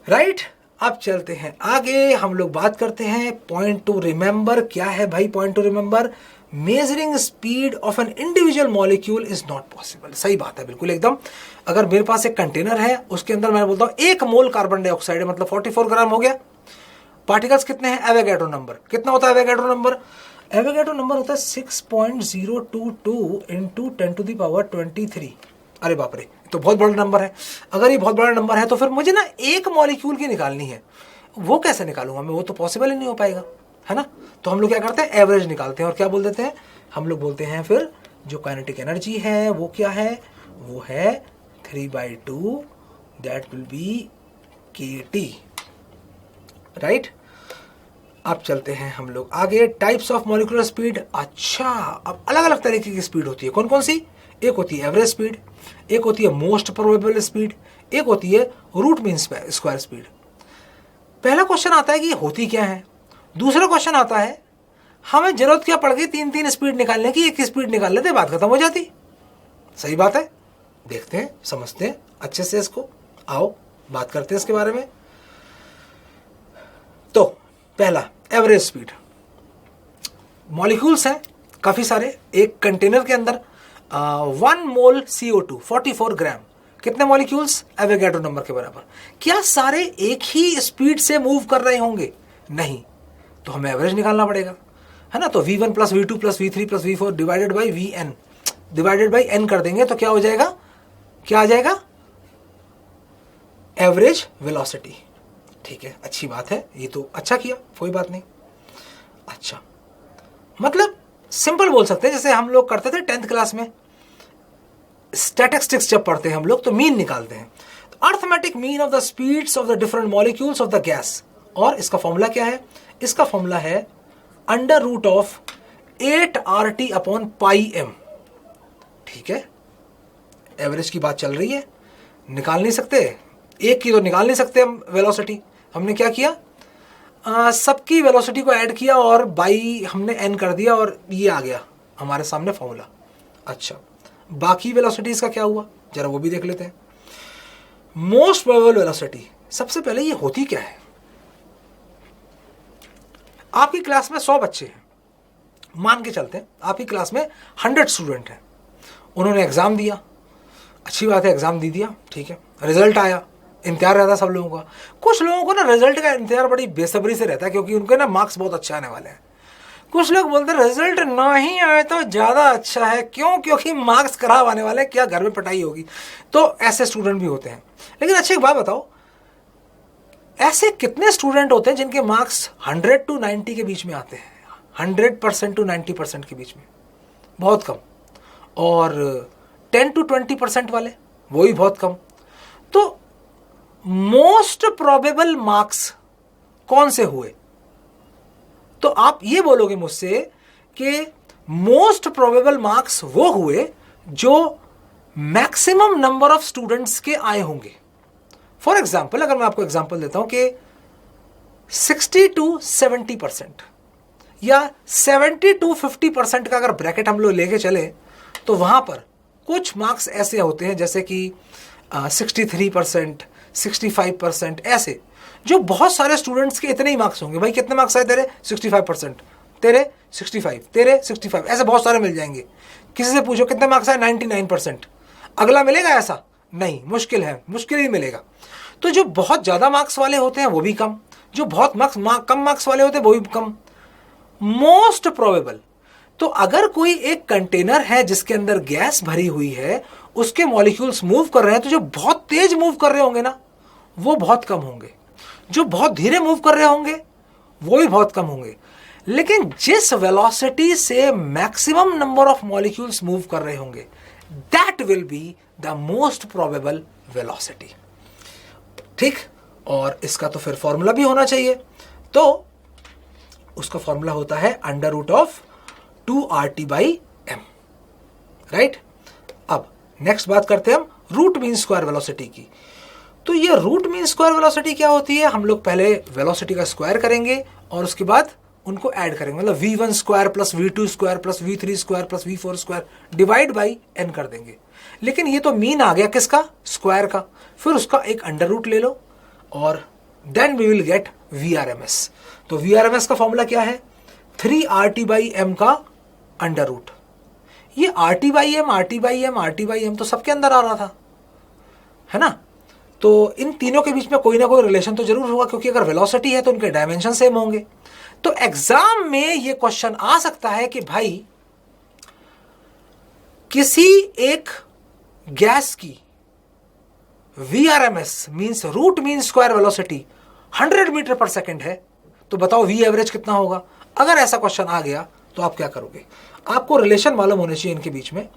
राइट। अब चलते हैं आगे, हम लोग बात करते हैं पॉइंट टू रिमेंबर। क्या है भाई point two remember? Measuring speed of an individual molecule is not possible. सही बात है, बिल्कुल एकदम। अगर मेरे पास एक कंटेनर है, उसके अंदर मैं बोलता हूं 1 मोल कार्बन डाइऑक्साइड है, मतलब 44 ग्राम हो गया। पार्टिकल्स कितने हैं? एवोगैड्रो नंबर कितना होता है? एवोगैड्रो नंबर होता है 6.022 इंटू 10⁻23। अरे बाप रे, तो बहुत बड़ा नंबर है। अगर ये बहुत बड़ा नंबर है तो फिर मुझे ना एक मॉलिक्यूल की निकालनी है, वो कैसे निकालूंगा मैं? वो तो पॉसिबल ही नहीं हो पाएगा, है ना। तो हम लोग क्या करते हैं, एवरेज निकालते हैं और क्या बोल देते हैं, हम लोग बोलते हैं फिर जो काइनेटिक एनर्जी है वो क्या है, वो है 3/2, that will B kT, right. अब चलते हैं हम लोग आगे, टाइप्स ऑफ मॉलिक्यूलर स्पीड। अच्छा, अब अलग अलग तरीके की स्पीड होती है। कौन कौन सी? एक होती है एवरेज स्पीड, एक होती है मोस्ट प्रोबेबल स्पीड, एक होती है रूट मीन स्क्वायर स्पीड। पहला क्वेश्चन आता है कि होती क्या है। दूसरा क्वेश्चन आता है हमें जरूरत क्या पड़ गई 3 स्पीड निकालने की, एक स्पीड निकाल लेते बात खत्म हो जाती। सही बात है, देखते हैं समझते हैं अच्छे से इसको, आओ बात करते हैं इसके बारे में। तो पहला एवरेज स्पीड, मॉलिक्यूल्स हैं काफी सारे एक कंटेनर के अंदर, 1 मोल CO2 44 ग्राम, कितने मॉलिक्यूल्स? एवोगैड्रो नंबर के बराबर। क्या सारे एक ही स्पीड से मूव कर रहे होंगे? नहीं, तो हमें एवरेज निकालना पड़ेगा, है ना। तो V1 plus V2 plus V3 plus V4 divided by Vn, divided by n कर देंगे तो क्या हो जाएगा, क्या आ जाएगा? Average velocity. ठीक है, अच्छी बात है, ये तो अच्छा किया, कोई बात नहीं। अच्छा, मतलब सिंपल बोल सकते हैं, जैसे हम लोग करते थे 10th क्लास में स्टैटिस्टिक्स जब पढ़ते हैं हम लोग, तो मीन निकालते हैं। तो arithmetic mean of the speeds of the different molecules of the gas, और इसका फॉर्मूला क्या है? इसका फॉर्मूला है √8 RT अपॉन पाई m। ठीक है, एवरेज की बात चल रही है, निकाल नहीं सकते, एक की तो निकाल नहीं सकते हम वेलोसिटी। हमने क्या किया, सबकी वेलोसिटी को ऐड किया और बाई हमने n कर दिया और ये आ गया हमारे सामने फॉर्मूला। अच्छा, बाकी वेलोसिटीज का क्या हुआ, जरा वो भी देख लेते हैं। मोस्ट प्रोबेबल वेलोसिटी, सबसे पहले ये होती क्या है? आपकी क्लास में 100 बच्चे हैं, मान के चलते हैं आपकी क्लास में 100 स्टूडेंट हैं, उन्होंने एग्जाम दिया, अच्छी बात है, एग्जाम दे दिया, ठीक है, रिजल्ट आया, इंतजार रहता सब लोगों का। कुछ लोगों को ना रिजल्ट का इंतजार बड़ी बेसब्री से रहता है, क्योंकि उनके ना मार्क्स बहुत अच्छे आने वाले हैं। कुछ लोग बोलते हैं रिजल्ट ना ही आए तो ज़्यादा अच्छा है, क्यों? क्योंकि मार्क्स खराब आने वाले हैं, क्या घर में पिटाई होगी। तो ऐसे स्टूडेंट भी होते हैं। लेकिन अच्छी एक बात बताओ, ऐसे कितने स्टूडेंट होते हैं जिनके मार्क्स 100 to 90 के बीच में आते हैं? 100% to 90% के बीच में, बहुत कम। और 10 to 20% वाले, वो भी बहुत कम। तो मोस्ट प्रोबेबल मार्क्स कौन से हुए? तो आप ये बोलोगे मुझसे कि मोस्ट प्रोबेबल मार्क्स वो हुए जो मैक्सिमम नंबर ऑफ स्टूडेंट्स के आए होंगे। फॉर एग्जाम्पल, अगर मैं आपको एग्जाम्पल देता हूं कि 60 to 70% या 70 to 50% का अगर ब्रैकेट हम लोग लेके चले, तो वहां पर कुछ मार्क्स ऐसे होते हैं जैसे कि 63%, 65%, ऐसे जो बहुत सारे स्टूडेंट्स के इतने ही मार्क्स होंगे। भाई कितने मार्क्स आए तेरे? 65%, तेरे 65, तेरे 65, ऐसे बहुत सारे मिल जाएंगे। किसी से पूछो कितने मार्क्स आए? 99%। अगला मिलेगा ऐसा? नहीं, मुश्किल है, मुश्किल ही मिलेगा। तो जो बहुत ज्यादा मार्क्स वाले होते हैं वो भी कम, जो बहुत कम मार्क्स वाले होते हैं वो भी कम। मोस्ट प्रोबेबल, तो अगर कोई एक कंटेनर है जिसके अंदर गैस भरी हुई है, उसके मॉलिक्यूल्स मूव कर रहे हैं, तो जो बहुत तेज मूव कर रहे होंगे ना, वो बहुत कम होंगे। जो बहुत धीरे मूव कर रहे होंगे वो भी बहुत कम होंगे। लेकिन जिस वेलोसिटी से maximum number of molecules move कर रहे होंगे, that will be the most probable velocity. ठीक, और इसका तो फिर फॉर्मूला भी होना चाहिए। तो उसका फॉर्मूला होता है √2RT/m, राइट। अब नेक्स्ट बात करते हैं हम रूट मीन स्क्वायर वेलोसिटी की। तो ये रूट मीन स्क्वायर वेलोसिटी क्या होती है? हम लोग पहले वेलोसिटी का स्क्वायर करेंगे और उसके बाद उनको ऐड करेंगे, मतलब v1 square plus v2 square plus v3 square plus v4 square divide by n कर देंगे। लेकिन ये तो मीन आ गया किसका? स्क्वायर का। फिर उसका एक अंडर रूट ले लो और then we will get VRMS। तो VRMS का फॉर्मूला क्या है? 3RT/m का अंडर रूट। ये RT/m तो सबके अंदर आ रहा था, है ना। तो इन तीनों के बीच में कोई ना कोई रिलेशन तो जरूर होगा, क्योंकि अगर वेलोसिटी है तो उनके डायमेंशन सेम होंगे। तो एग्जाम में ये क्वेश्चन आ सकता है कि भाई किसी एक गैस की VRMS means root mean square velocity 100 meter पर सेकेंड है, तो बताओ V एवरेज कितना होगा? अगर ऐसा क्वेश्चन आ गया तो आप क्या करोगे? आपको रिलेशन मालूम होने चाहिए इनके बीच में।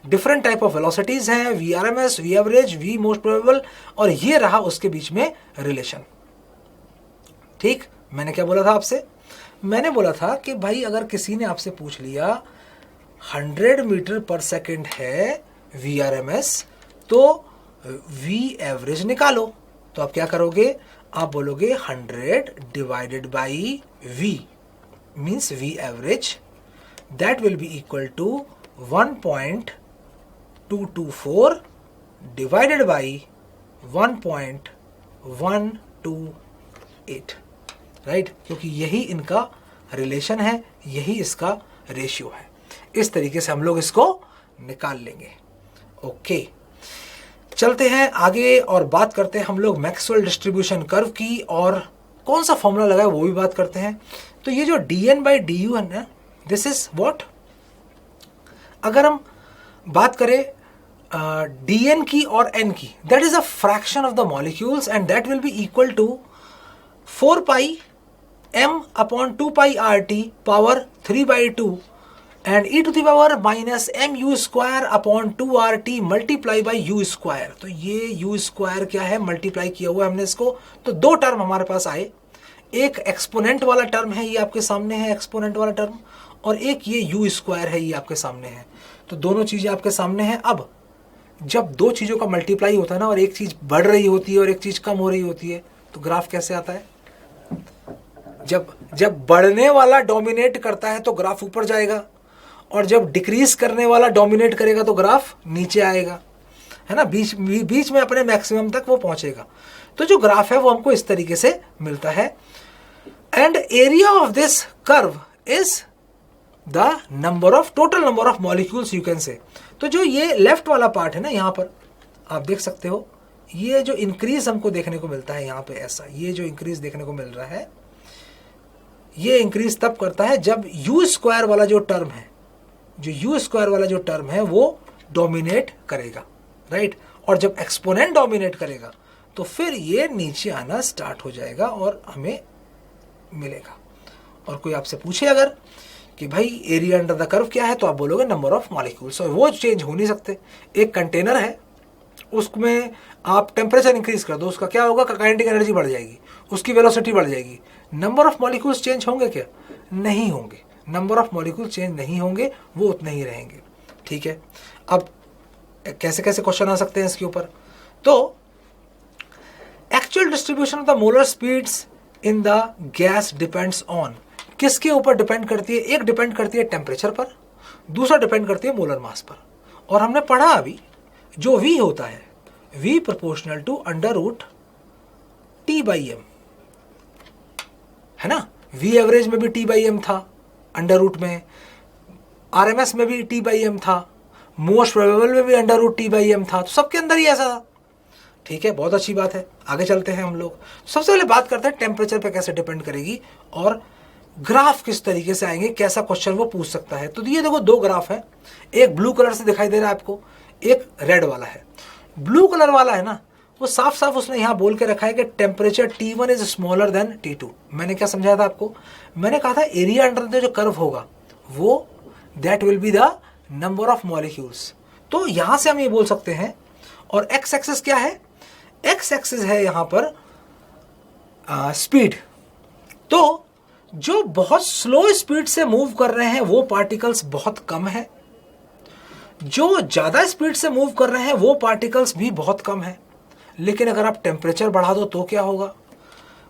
डिफरेंट टाइप ऑफ वेलोसिटीज हैं, VRMS, V average, V most probable, और ये रहा उसके बीच में रिलेशन। ठीक, मैंने क्या बोला था आपसे? मैंने बोला था कि भाई अगर किसी ने आपसे पूछ लिया 100 मीटर पर सेकेंड है VRMS, तो V एवरेज निकालो, तो आप क्या करोगे? आप बोलोगे 100 divided by V means V average, that will be equal to 1.224 divided by 1.128, right, क्योंकि यही इनका रिलेशन है, यही इसका रेशियो है। इस तरीके से हम लोग इसको निकाल लेंगे। ओके, चलते हैं आगे और बात करते हैं हम लोग मैक्सवेल डिस्ट्रीब्यूशन कर्व की, और कौन सा फॉर्मूला लगा है वो भी बात करते हैं। तो ये जो dN/du है ना, दिस इज व्हाट, अगर हम बात करें dN की और n की, that is a fraction of the molecules and that will be equal to 4πm/2πRT power 3/2 and e⁻⁻mu² 2RT multiply by u square. तो ये u स्क्वायर क्या है? मल्टीप्लाई किया हुआ है हमने इसको। तो दो टर्म हमारे पास आए, एक एक्सपोनेंट वाला टर्म है, ये आपके सामने है एक्सपोनेंट वाला टर्म, और एक ये u स्क्वायर है, ये आपके सामने है। तो दोनों चीजें आपके सामने हैं। अब जब दो चीजों का मल्टीप्लाई होता है ना, और एक चीज बढ़ रही होती है और एक चीज कम हो रही होती है, तो ग्राफ कैसे आता है? जब बढ़ने वाला डोमिनेट करता है तो ग्राफ ऊपर जाएगा, और जब डिक्रीज करने वाला डोमिनेट करेगा तो ग्राफ नीचे आएगा, है ना। बीच में अपने मैक्सिमम तक वो पहुंचेगा। तो जो ग्राफ है वो हमको इस तरीके से मिलता है, and area of this curve is the total number of molecules you can से। तो जो ये लेफ्ट वाला पार्ट है ना, यहाँ पर आप देख सकते हो, ये जो इंक्रीज हमको देखने को मिलता है यहाँ पे, ऐसा ये जो इंक्रीज देखने को मिल रहा है, ये इंक्रीज तब करता है जब u स्क्वायर वाला जो टर्म है, वो डोमिनेट करेगा, राइट। और जब एक्सपोनेंट डोमिनेट करेगा तो फिर ये नीचे आना स्टार्ट हो जाएगा और हमें मिलेगा। और कोई आपसे पूछे अगर कि भाई एरिया अंडर द कर्व क्या है, तो आप बोलोगे नंबर ऑफ मॉलिक्यूल्स, और वो चेंज हो नहीं सकते। एक कंटेनर है, उसमें आप टेम्परेचर इंक्रीज कर दो, उसका क्या होगा, काइनेटिक एनर्जी बढ़ जाएगी, उसकी वेलोसिटी बढ़ जाएगी। नंबर ऑफ मॉलिक्यूल्स चेंज होंगे क्या? नहीं होंगे। नंबर ऑफ मॉलिक्यूल्स चेंज नहीं होंगे, वो उतने ही रहेंगे। ठीक है, अब कैसे कैसे क्वेश्चन आ सकते हैं इसके ऊपर। तो actual distribution of the molar speeds in the gas depends on, किसके ऊपर डिपेंड करती है? एक डिपेंड करती है टेम्परेचर पर, दूसरा डिपेंड करती है मोलर मास पर। और हमने पढ़ा अभी जो V होता है, V proportional to under root T/m, है ना। V एवरेज में भी T/m था, अंडर रूट में, RMS में भी T/m था, मोस्ट प्रोबेबल में भी अंडर रूट T/m था, तो सबके अंदर ही ऐसा था। ठीक है, बहुत अच्छी बात है। आगे चलते हैं हम लोग। सबसे पहले बात करते हैं टेम्परेचर पे कैसे डिपेंड करेगी और ग्राफ किस तरीके से आएंगे, कैसा क्वेश्चन वो पूछ सकता है। तो ये देखो, दो ग्राफ है, एक ब्लू कलर से दिखाई दे रहा है आपको, एक रेड वाला है। ब्लू कलर वाला है ना, वो साफ साफ उसने यहाँ बोल के रखा है कि temperature T1 is smaller than T2। मैंने क्या समझाया था आपको? मैंने कहा था एरिया अंडर द जो कर्व होगा वो that will be the number of molecules. तो यहां से हम ये बोल सकते हैं। और एक्स एक्सिस क्या है? एक्स एक्सिस है यहां पर स्पीड। तो जो बहुत स्लो स्पीड से मूव कर रहे हैं वो पार्टिकल्स बहुत कम है, जो ज्यादा स्पीड से मूव कर रहे हैं वो पार्टिकल्स भी बहुत कम है। लेकिन अगर आप टेम्परेचर बढ़ा दो तो क्या होगा?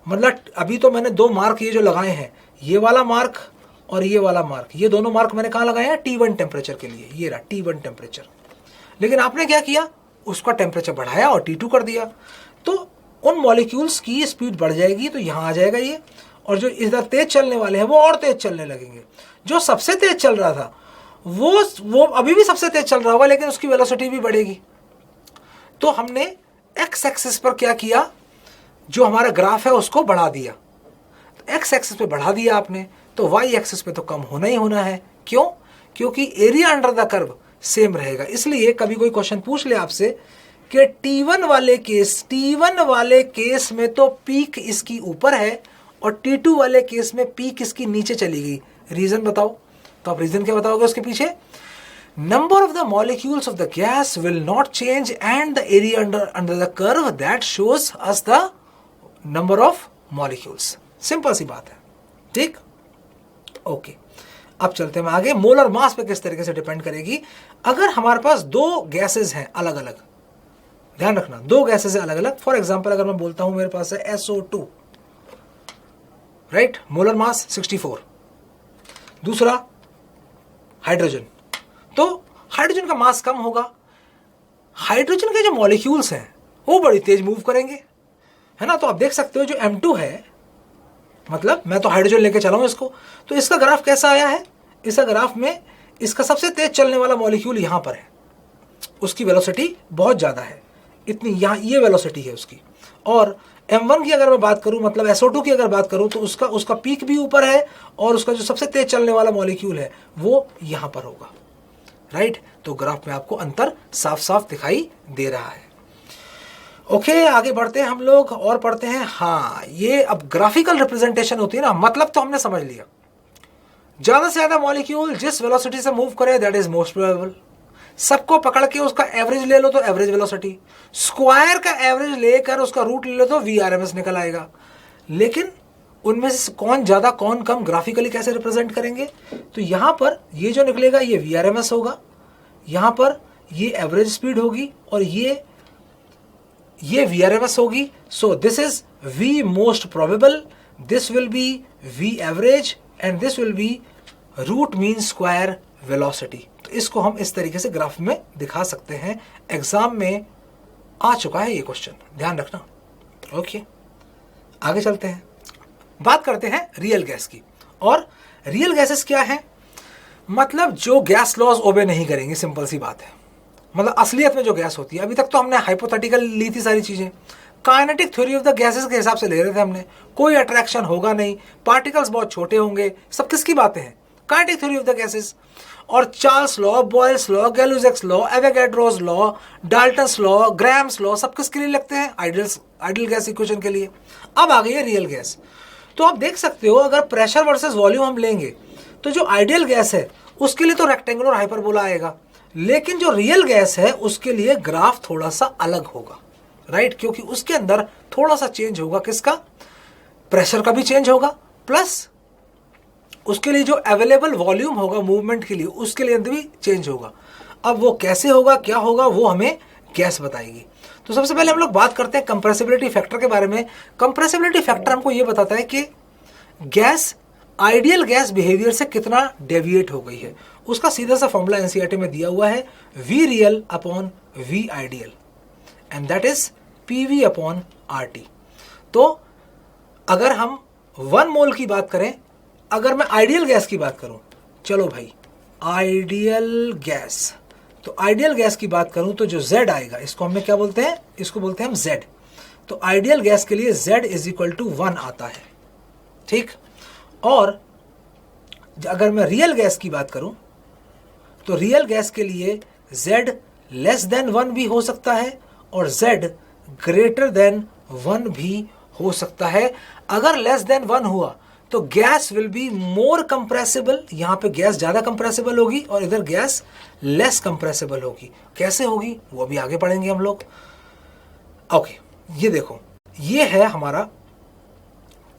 मतलब अभी तो मैंने दो मार्क ये जो लगाए हैं, ये वाला मार्क और ये वाला मार्क, ये दोनों मार्क मैंने कहाँ लगाए हैं? T1 टेम्परेचर के लिए, ये रहा T1 टेम्परेचर। लेकिन आपने क्या किया? उसका टेम्परेचर बढ़ाया और T2 कर दिया, तो उन मॉलिक्यूल्स की स्पीड बढ़ जाएगी, तो यहाँ आ जाएगा ये। और जो इधर तेज चलने वाले हैं वो और तेज चलने लगेंगे। जो सबसे तेज चल रहा था वो अभी भी सबसे तेज चल रहा होगा, लेकिन उसकी वेलोसिटी भी बढ़ेगी। तो हमने एक्स एक्सिस पर क्या किया? जो हमारा ग्राफ है उसको बढ़ा दिया। एक्स एक्सिस पे बढ़ा दिया आपने, तो वाई एक्सिस पे तो कम होना ही होना है। क्यों? क्योंकि area under the curve same रहेगा। इसलिए कभी कोई क्वेश्चन पूछ ले आपसे कि T1 वाले केस में तो पीक इसकी ऊपर है और T2 वाले केस में पीक इसकी नीचे चली गई, रीजन बताओ। तो आप रीजन क्या बताओगे उसके पीछे? Number of the molecules of the gas will not change and the area under the curve that shows us the number of molecules. Simple सी बात है। ठीक, ओके। अब चलते हैं आगे। मोलर मास पे किस तरीके से डिपेंड करेगी? अगर हमारे पास दो गैसेस हैं अलग अलग, ध्यान रखना, दो गैसेस हैं अलग अलग। फॉर एग्जांपल अगर मैं बोलता हूं मेरे पास है SO2, राइट, मोलर मास 64, दूसरा हाइड्रोजन, तो हाइड्रोजन का मास कम होगा। हाइड्रोजन के जो मॉलिक्यूल्स हैं वो बड़ी तेज मूव करेंगे, है ना। तो आप देख सकते हो जो M2 है, मतलब मैं तो हाइड्रोजन लेके चला हूं इसको, तो इसका ग्राफ कैसा आया है? इसका ग्राफ में इसका सबसे तेज चलने वाला मॉलिक्यूल यहां पर है, उसकी वेलोसिटी बहुत ज्यादा है, इतनी यहाँ ये वेलोसिटी है उसकी। और M1 की अगर मैं बात करूं, मतलब SO2 की अगर बात करूं, तो उसका पीक भी ऊपर है और उसका जो सबसे तेज चलने वाला मॉलिक्यूल है वो यहां पर होगा, राइट। तो ग्राफ में आपको अंतर साफ साफ दिखाई दे रहा है। ओके, आगे बढ़ते हैं हम लोग और पढ़ते हैं। हाँ, ये अब ग्राफिकल रिप्रेजेंटेशन होती है ना, मतलब तो हमने समझ लिया। ज्यादा से ज्यादा मॉलिक्यूल जिस वेलोसिटी से मूव करे दैट इज मोस्ट प्रोबेबल। सबको पकड़ के उसका एवरेज ले लो तो एवरेज वेलोसिटी, स्क्वायर का एवरेज लेकर उसका रूट ले लो तो VRMS निकल आएगा। लेकिन उनमें से कौन ज्यादा कौन कम ग्राफिकली कैसे रिप्रेजेंट करेंगे? तो यहां पर ये जो निकलेगा ये VRMS होगा, यहां पर ये एवरेज स्पीड होगी और ये VRMS होगी। So this is V most probable, this will be V average and this will be root mean square velocity. तो इसको हम इस तरीके से ग्राफ में दिखा सकते हैं। एग्जाम में आ चुका है ये क्वेश्चन, ध्यान रखना। ओके, आगे चलते हैं, बात करते हैं रियल गैस की। और रियल गैसेस क्या है? मतलब जो गैस लॉज ओबे नहीं करेंगे, सिंपल सी बात है। मतलब असलियत में जो गैस होती है, अभी तक तो हमने हाइपोथेटिकल ली थी सारी चीजें, kinetic theory of the gases के हिसाब से ले रहे थे हमने। कोई अट्रैक्शन होगा नहीं, पार्टिकल्स बहुत छोटे होंगे, सब किसकी बातें हैं? Kinetic theory of the gases. और Charles law, Boyle's law, Gay-Lussac's law, Avogadro's law, Dalton's law, Graham's law, सब किसके लिए लगते हैं? आइडियल गैस इक्वेशन के लिए। अब आ गई है रियल गैस। तो आप देख सकते हो अगर प्रेशर वर्सेस वॉल्यूम हम लेंगे तो जो आइडियल गैस है उसके लिए तो रेक्टेंगुलर हाइपरबोला आएगा, लेकिन जो रियल गैस है उसके लिए ग्राफ थोड़ा सा अलग होगा, राइट? क्योंकि उसके अंदर थोड़ा सा चेंज होगा, किसका? प्रेशर का भी चेंज होगा, प्लस उसके लिए जो अवेलेबल वॉल्यूम होगा मूवमेंट के लिए उसके लिए भी चेंज होगा। अब वो कैसे होगा, क्या होगा, वो हमें गैस बताएगी। तो सबसे पहले हम लोग बात करते हैं कंप्रेसिबिलिटी फैक्टर के बारे में। कंप्रेसिबिलिटी फैक्टर हमको ये बताता है कि गैस आइडियल गैस बिहेवियर से कितना डेविएट हो गई है। उसका सीधा सा फॉर्मूला एनसीईआरटी में दिया हुआ है, V real upon V ideal, and that is PV upon RT. तो अगर हम 1 मोल की बात करें, अगर मैं आइडियल गैस की बात करूं, चलो भाई आइडियल गैस, तो आइडियल गैस की बात करूं तो जो Z आएगा इसको हमें क्या बोलते हैं? इसको बोलते हैं हम Z। तो आइडियल गैस के लिए Z इज इक्वल टू 1 आता है, ठीक। और अगर मैं रियल गैस की बात करूं तो रियल गैस के लिए Z लेस देन 1 भी हो सकता है और Z ग्रेटर देन 1 भी हो सकता है। अगर लेस देन 1 हुआ तो gas will be more compressible, यहां पे गैस ज्यादा कंप्रेसिबल होगी और इधर गैस लेस कंप्रेसिबल होगी। कैसे होगी वो भी आगे पढ़ेंगे हम लोग। ओके, ये देखो, ये है हमारा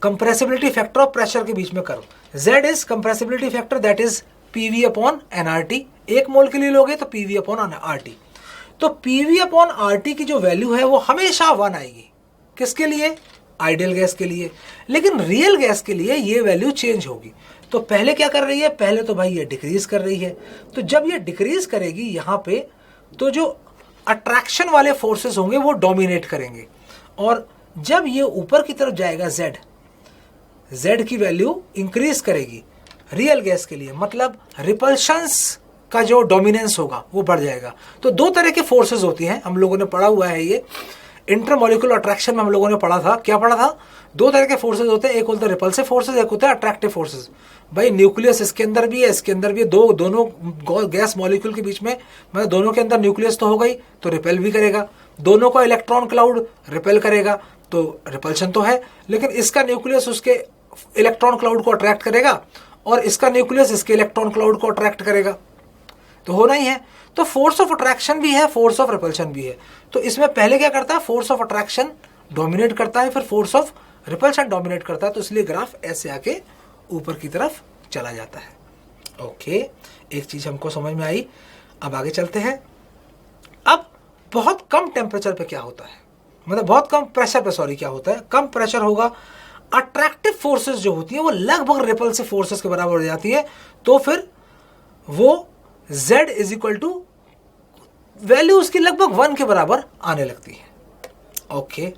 कंप्रेसिबिलिटी फैक्टर ऑफ प्रेशर के बीच में curve. Z is compressibility factor, that is PV upon NRT. 1 मोल के लिए लोगे तो पीवी अपॉन आरटी। तो पीवी अपॉन आरटी की जो वैल्यू है वो हमेशा 1 आएगी। किसके लिए? आइडियल गैस के लिए। लेकिन रियल गैस के लिए ये वैल्यू चेंज होगी। तो पहले क्या कर रही है? पहले तो भाई ये डिक्रीज कर रही है। तो जब ये डिक्रीज करेगी यहां पे, तो जो अट्रैक्शन वाले फोर्सेस होंगे वो डोमिनेट करेंगे, और जब ये ऊपर की तरफ जाएगा Z की वैल्यू इंक्रीज करेगी रियल गैस के लिए, मतलब रिपल्शंस का जो डोमिनेंस होगा वो बढ़ जाएगा। तो 2 तरह के फोर्सेस होती हैं, हम लोगों ने पढ़ा हुआ है ये इंटरमोलिकुलर अट्रैक्शन में हम लोगों ने पढ़ा था। क्या पढ़ा था? 2 तरह के फोर्सेस होते हैं, एक होता है रिपल्सिव फोर्सेस, एक होता है अट्रैक्टिव फोर्सेस। भाई न्यूक्लियस इसके अंदर भी है, इसके अंदर भी है, दोनों गैस मॉलिक्यूल के बीच में, मतलब दोनों के अंदर न्यूक्लियस तो हो गई तो रिपेल भी करेगा, दोनों का इलेक्ट्रॉन क्लाउड रिपेल करेगा, तो रिपल्शन तो है। लेकिन इसका न्यूक्लियस उसके इलेक्ट्रॉन क्लाउड को अट्रैक्ट करेगा और इसका न्यूक्लियस इसके इलेक्ट्रॉन क्लाउड को अट्रैक्ट करेगा, तो होना ही है। तो फोर्स ऑफ अट्रैक्शन भी है, फोर्स ऑफ रिपल्शन भी है। तो इसमें पहले क्या करता है? फोर्स ऑफ अट्रैक्शन डोमिनेट करता है, फिर फोर्स ऑफ रिपल्शन डोमिनेट करता है। तो इसलिए ग्राफ ऐसे आके ऊपर की तरफ चला जाता है। ओके, एक चीज हमको समझ में आई। अब आगे चलते हैं। अब बहुत कम टेम्परेचर पे क्या होता है, मतलब बहुत कम प्रेशर पे, सॉरी, क्या होता है? कम प्रेशर होगा, अट्रैक्टिव फोर्सेस जो होती है वो लगभग रिपल्सिव फोर्सेस के बराबर हो जाती है। तो फिर वो Z is equal to value उसकी लगभग 1 के बराबर आने लगती है। ओके,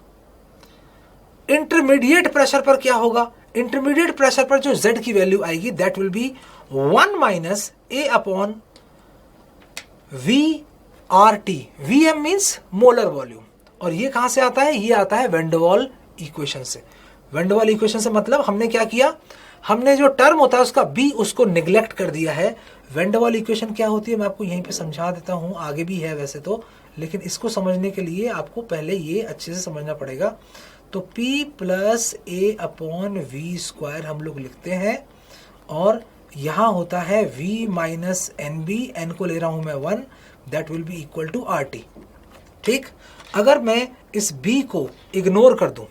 इंटरमीडिएट प्रेशर पर क्या होगा? इंटरमीडिएट प्रेशर पर जो Z की वैल्यू आएगी that will B 1 minus A upon VRT। VM means molar volume, और ये कहां से आता है? ये आता है वैन डर वाल इक्वेशन से। वैन डर वाल इक्वेशन से मतलब हमने क्या किया? हमने जो टर्म होता है उसका B उसको निग्लेक्ट कर दिया है। वैन डर वाल इक्वेशन क्या होती है मैं आपको यहीं पे समझा देता हूं, आगे भी है वैसे तो, लेकिन इसको समझने के लिए आपको पहले ये अच्छे से समझना पड़ेगा। तो P plus A upon V square हम लोग लिखते हैं, और यहां होता है V minus n b, n को ले रहा हूं मैं 1, that will be equal to RT। ठीक, अगर मैं इस B को इग्नोर कर दूं,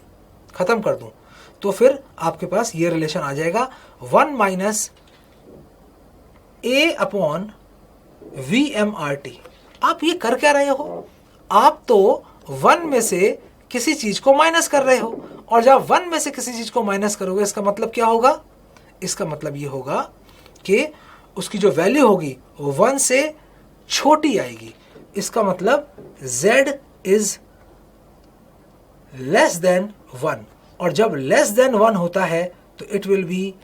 खत्म कर दूं, तो फिर आपके पास ये रिलेशन आ जाएगा 1 माइनस A अपॉन VMRT। आप ये कर क्या रहे हो? आप तो 1 में से किसी चीज को माइनस कर रहे हो, और जब 1 में से किसी चीज को माइनस करोगे इसका मतलब क्या होगा? इसका मतलब ये होगा कि उसकी जो वैल्यू होगी वो 1 से छोटी आएगी। इसका मतलब Z इज लेस देन 1, और जब लेस देन 1 होता है तो it will be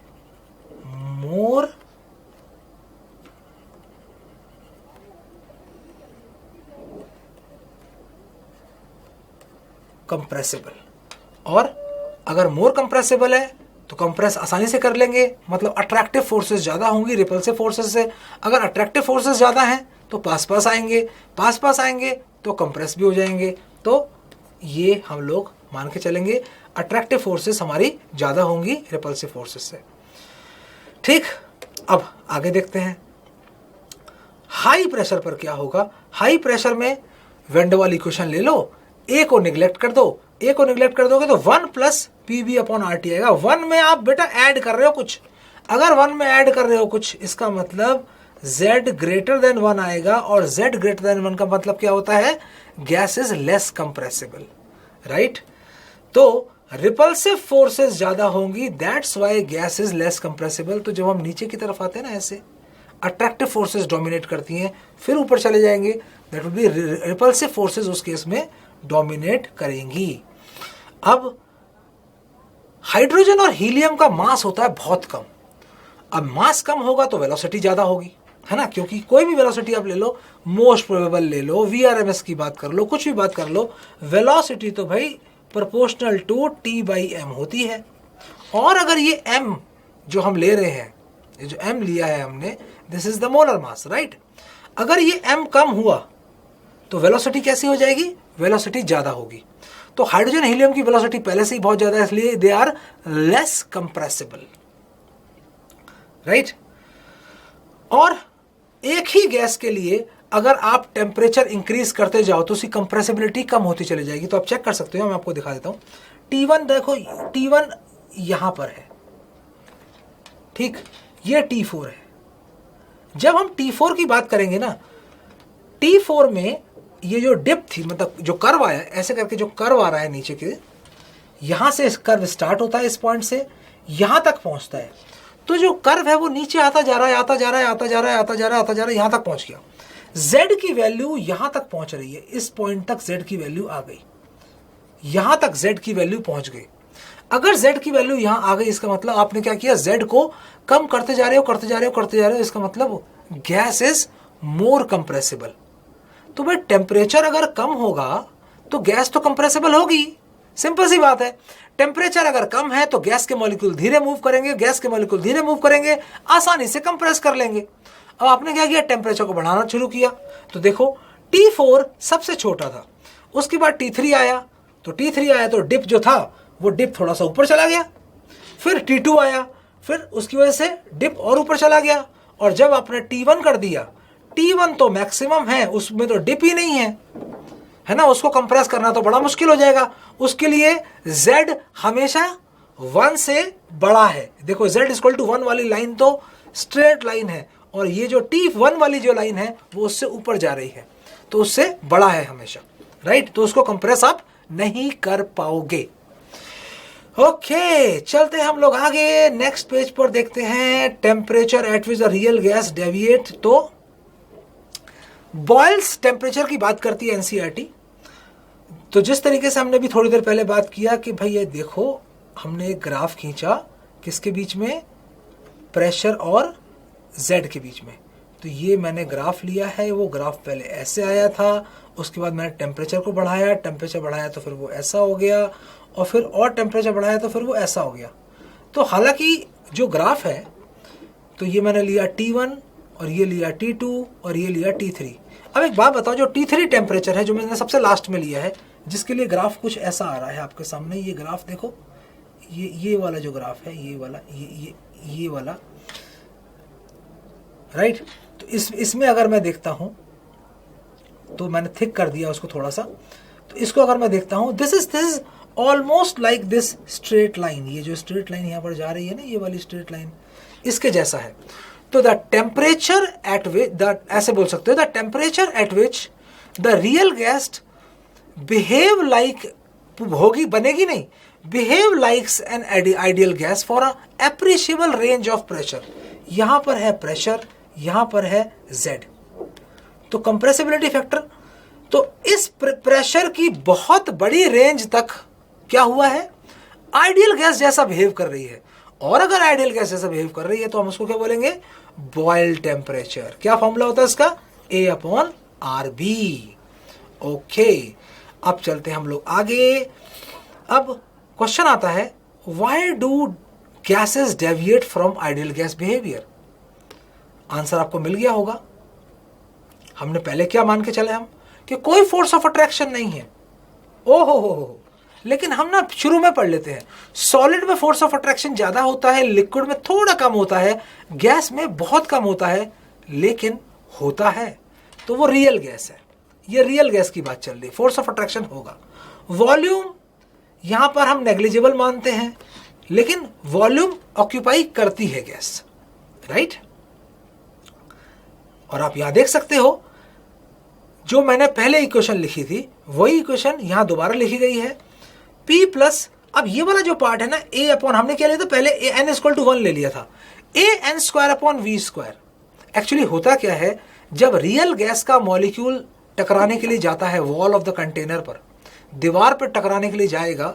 more compressible, और अगर मोर कंप्रेसिबल है तो कंप्रेस आसानी से कर लेंगे, मतलब अट्रैक्टिव फोर्सेस ज़्यादा होंगी रिपल्सिव फोर्सेस से। अगर अट्रैक्टिव फोर्सेस ज़्यादा हैं तो पास पास आएंगे, पास पास आएंगे तो कंप्रेस भी हो जाएंगे। तो ये हम लोग मान के चलेंगे अट्रैक्टिव फोर्सेस हमारी ज़्यादा होंगी रिपल्सिव फोर्सेस से। ठीक, अब आगे देखते हैं हाई प्रेशर पर क्या होगा। हाई प्रेशर में वेन डर वाल इक्वेशन ले लो, ए को निगलेक्ट कर दो, ए को निगलेक्ट कर दोगे तो 1 प्लस PV/RT आएगा। 1 में आप बेटा ऐड कर रहे हो कुछ, अगर 1 में ऐड कर रहे हो कुछ, इसका मतलब Z ग्रेटर देन 1 आएगा, और Z ग्रेटर देन 1 का मतलब क्या होता है, gas is less compressible, right. तो रिपल्सिव फोर्सेस ज्यादा होंगी, that's why gas is less compressible. तो जब हम नीचे की तरफ आते हैं ना, ऐसे अट्रैक्टिव फोर्सेस डोमिनेट करती हैं, फिर ऊपर चले जाएंगे, that will B repulsive forces उस केस में डोमिनेट करेंगी। अब हाइड्रोजन और हीलियम का मास होता है बहुत कम। अब मास कम होगा तो वेलोसिटी ज्यादा होगी, है ना, क्योंकि कोई भी वेलोसिटी आप ले लो, मोस्ट प्रोबेबल ले लो, VRMS की बात कर लो, कुछ भी बात कर लो, वेलोसिटी तो भाई प्रोपोर्शनल टू T/m होती है। और अगर ये m जो हम ले रहे हैं, ये जो m लिया है हमने, this is the molar mass, right. अगर ये m कम हुआ तो वेलोसिटी कैसी हो जाएगी, वेलोसिटी ज्यादा होगी। तो हाइड्रोजन हीलियम की वेलोसिटी पहले से ही बहुत ज्यादा है, इसलिए they are less compressible, right. और एक ही गैस के लिए अगर आप टेम्परेचर इंक्रीज करते जाओ तो उसकी कंप्रेसिबिलिटी कम होती चली जाएगी। तो आप चेक कर सकते हो, मैं आपको दिखा देता हूं। T1 देखो, T1 यहां पर है, ठीक, ये T4 है। जब हम T4 की बात करेंगे ना, T4 में ये जो डिप थी, मतलब जो कर्व आया, ऐसे करके जो कर्व आ रहा है नीचे के, यहां से कर्व स्टार्ट होता है, इस पॉइंट से यहां तक पहुंचता है। तो जो कर्व है वो नीचे आता जा रहा है, आता जा रहा है, आता जा रहा है, आता जा रहा है, आता जा रहा है, यहां तक पहुंच गया। Z की वैल्यू यहां तक पहुंच रही है, इस पॉइंट तक Z की वैल्यू आ गई, यहां तक Z की वैल्यू पहुंच गई। अगर Z की वैल्यू यहां आ गई, इसका मतलब आपने क्या किया, Z को कम करते जा रहे हो, करते जा रहे हो, करते जा रहे हो, इसका मतलब गैस इज मोर कंप्रेसिबल। तो भाई टेम्परेचर अगर कम होगा तो गैस तो कंप्रेसिबल होगी, सिंपल सी बात है। टेम्परेचर अगर कम है तो गैस के मॉलिक्यूल धीरे मूव करेंगे, गैस के मॉलिक्यूल धीरे मूव करेंगे, आसानी से कंप्रेस कर लेंगे। अब आपने क्या किया, टेम्परेचर को बढ़ाना शुरू किया। तो देखो T4 सबसे छोटा था, उसके बाद T3 आया, तो T3 आया तो डिप जो था वो डिप थोड़ा सा ऊपर चला गया, फिर T2 आया, फिर उसकी वजह से डिप और ऊपर चला गया, और जब आपने T1 कर दिया, T1 तो मैक्सिमम है, उसमें तो डिप ही नहीं है ना, उसको कंप्रेस करना तो बड़ा मुश्किल हो जाएगा। उसके लिए Z हमेशा 1 से बड़ा है। देखो Z = 1 वाली लाइन तो स्ट्रेट लाइन है, और ये जो T1 वाली जो लाइन है वो उससे ऊपर जा रही है, तो उससे बड़ा है हमेशा, राइट। तो उसको कंप्रेस आप नहीं कर पाओगे। ओके, चलते हैं हम लोग आगे, नेक्स्ट पेज पर देखते हैं temperature at which the real gas deviate. तो बॉयल्स टेम्परेचर की बात करती है एनसीईआरटी। तो जिस तरीके से हमने भी थोड़ी देर पहले बात किया कि भाई ये देखो, हमने एक ग्राफ खींचा, किसके बीच में, प्रेशर और Z के बीच में। तो ये मैंने ग्राफ लिया है, वो ग्राफ पहले ऐसे आया था, उसके बाद मैंने टेम्परेचर को बढ़ाया, टेम्परेचर बढ़ाया तो फिर वो ऐसा हो गया, और फिर और टेम्परेचर बढ़ाया तो फिर वो ऐसा हो गया। तो हालांकि जो ग्राफ है, तो ये मैंने लिया T1, और ये लिया T2, और ये लिया T3। अब एक बात बताओ, जो T3 टेम्परेचर है, जो मैंने सबसे लास्ट में लिया है, जिसके लिए ग्राफ कुछ ऐसा आ रहा है आपके सामने, ये ग्राफ देखो, ये वाला जो ग्राफ है, ये वाला, ये वाला, राइट। तो इसमें अगर मैं देखता हूं, तो मैंने थिक कर दिया उसको थोड़ा सा, तो इसको अगर मैं देखता हूं, this is almost like this straight line. ये जो स्ट्रेट लाइन यहां पर जा रही है ना, ये वाली स्ट्रेट लाइन इसके जैसा है। तो द टेम्परेचर एट विच, ऐसे बोल सकते हो, the temperature at which the real gas behave like, होगी, बनेगी नहीं, behave likes an ideal gas for a appreciable range of pressure. यहां पर है प्रेशर, यहां पर है Z, तो कंप्रेसिबिलिटी फैक्टर। तो इस प्रेशर की बहुत बड़ी रेंज तक क्या हुआ है, आइडियल गैस जैसा बिहेव कर रही है। और अगर आइडियल गैस जैसा बिहेव कर रही है तो हम उसको क्या बोलेंगे, बॉयल टेम्परेचर। क्या फॉर्मूला होता है इसका, A/RB। ओके, अब चलते हैं हम लोग आगे। अब क्वेश्चन आता है, why do gases deviate from ideal gas behavior? Answer आपको मिल गया होगा। हमने पहले क्या मान के चले हम कि कोई फोर्स ऑफ अट्रैक्शन नहीं है। ओहो हो, लेकिन हम ना शुरू में पढ़ लेते हैं, सॉलिड में फोर्स ऑफ अट्रैक्शन ज्यादा होता है, लिक्विड में थोड़ा कम होता है, गैस में बहुत कम होता है, लेकिन होता है, तो वो रियल गैस है। ये रियल गैस की बात चल रही है, फोर्स ऑफ अट्रैक्शन होगा। वॉल्यूम यहां पर हम नेग्लिजिबल मानते हैं, लेकिन वॉल्यूम ऑक्यूपाई करती है गैस, राइट। और आप यहां देख सकते हो जो मैंने पहले इक्वेशन लिखी थी वही इक्वेशन यहां दोबारा लिखी गई है। P प्लस, अब ये वाला जो पार्ट है ना, A अपॉन, हमने क्या लिया था पहले, n इक्वल टू 1 ले लिया था, AN square upon V square. Actually होता क्या है, जब रियल गैस का मॉलिक्यूल टकराने के लिए जाता है वॉल ऑफ द कंटेनर पर, दीवार पर टकराने के लिए जाएगा,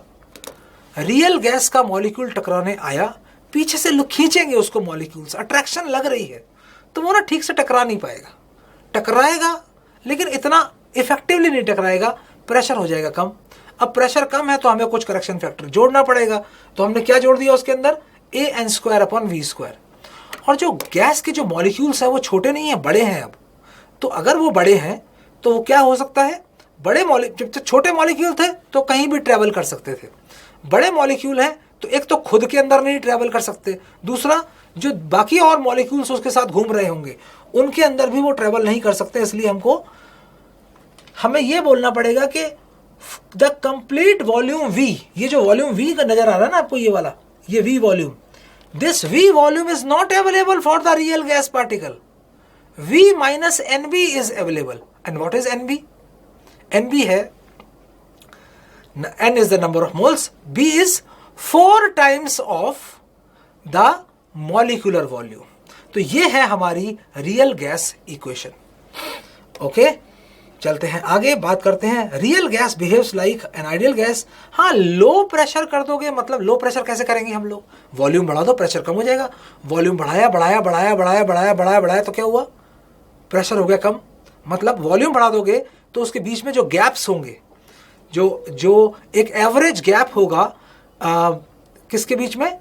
रियल गैस का मॉलिक्यूल टकराने आया, पीछे से लोग खींचेंगे उसको, मॉलिक्यूल्स, अट्रैक्शन लग रही है, तो वो ना ठीक से टकरा नहीं पाएगा, टकराएगा लेकिन इतना इफेक्टिवली नहीं टकराएगा, प्रेशर हो जाएगा कम। अब प्रेशर कम है तो हमें कुछ करेक्शन फैक्टर जोड़ना पड़ेगा, तो हमने क्या जोड़ दिया उसके अंदर, AN square upon V square. और जो गैस के जो मॉलिक्यूल्स हैं वो छोटे नहीं हैं, बड़े हैं। अब तो अगर वो बड़े हैं तो वो क्या हो सकता है, बड़े जब छोटे मॉलिक्यूल थे तो कहीं भी ट्रेवल कर सकते थे, बड़े मॉलिक्यूल हैं तो एक तो खुद के अंदर नहीं ट्रेवल कर सकते, दूसरा जो बाकी और मॉलिक्यूल्स उसके साथ घूम रहे होंगे उनके अंदर भी वो ट्रेवल नहीं कर सकते। इसलिए हमें ये बोलना पड़ेगा कि द कंप्लीट वॉल्यूम V, ये जो वॉल्यूम V का नजर आ रहा है ना आपको, ये वाला, ये V volume, this V volume is not available for the real gas particle. V minus NB is available. And what is NB? NB है, N is the number of moles, B is 4 times of the molecular volume। तो ये है हमारी रियल गैस इक्वेशन। ओके, चलते हैं आगे, बात करते हैं real gas behaves like an ideal gas. हाँ, लो प्रेशर कर दोगे, मतलब लो प्रेशर कैसे करेंगे हम लोग, वॉल्यूम बढ़ा दो प्रेशर कम हो जाएगा, वॉल्यूम बढ़ाया बढ़ाया बढ़ाया बढ़ाया बढ़ाया बढ़ाया बढ़ाया तो क्या हुआ, प्रेशर हो गया कम। मतलब वॉल्यूम बढ़ा दोगे तो उसके बीच में जो गैप्स होंगे, जो एक एवरेज गैप होगा किसके बीच में,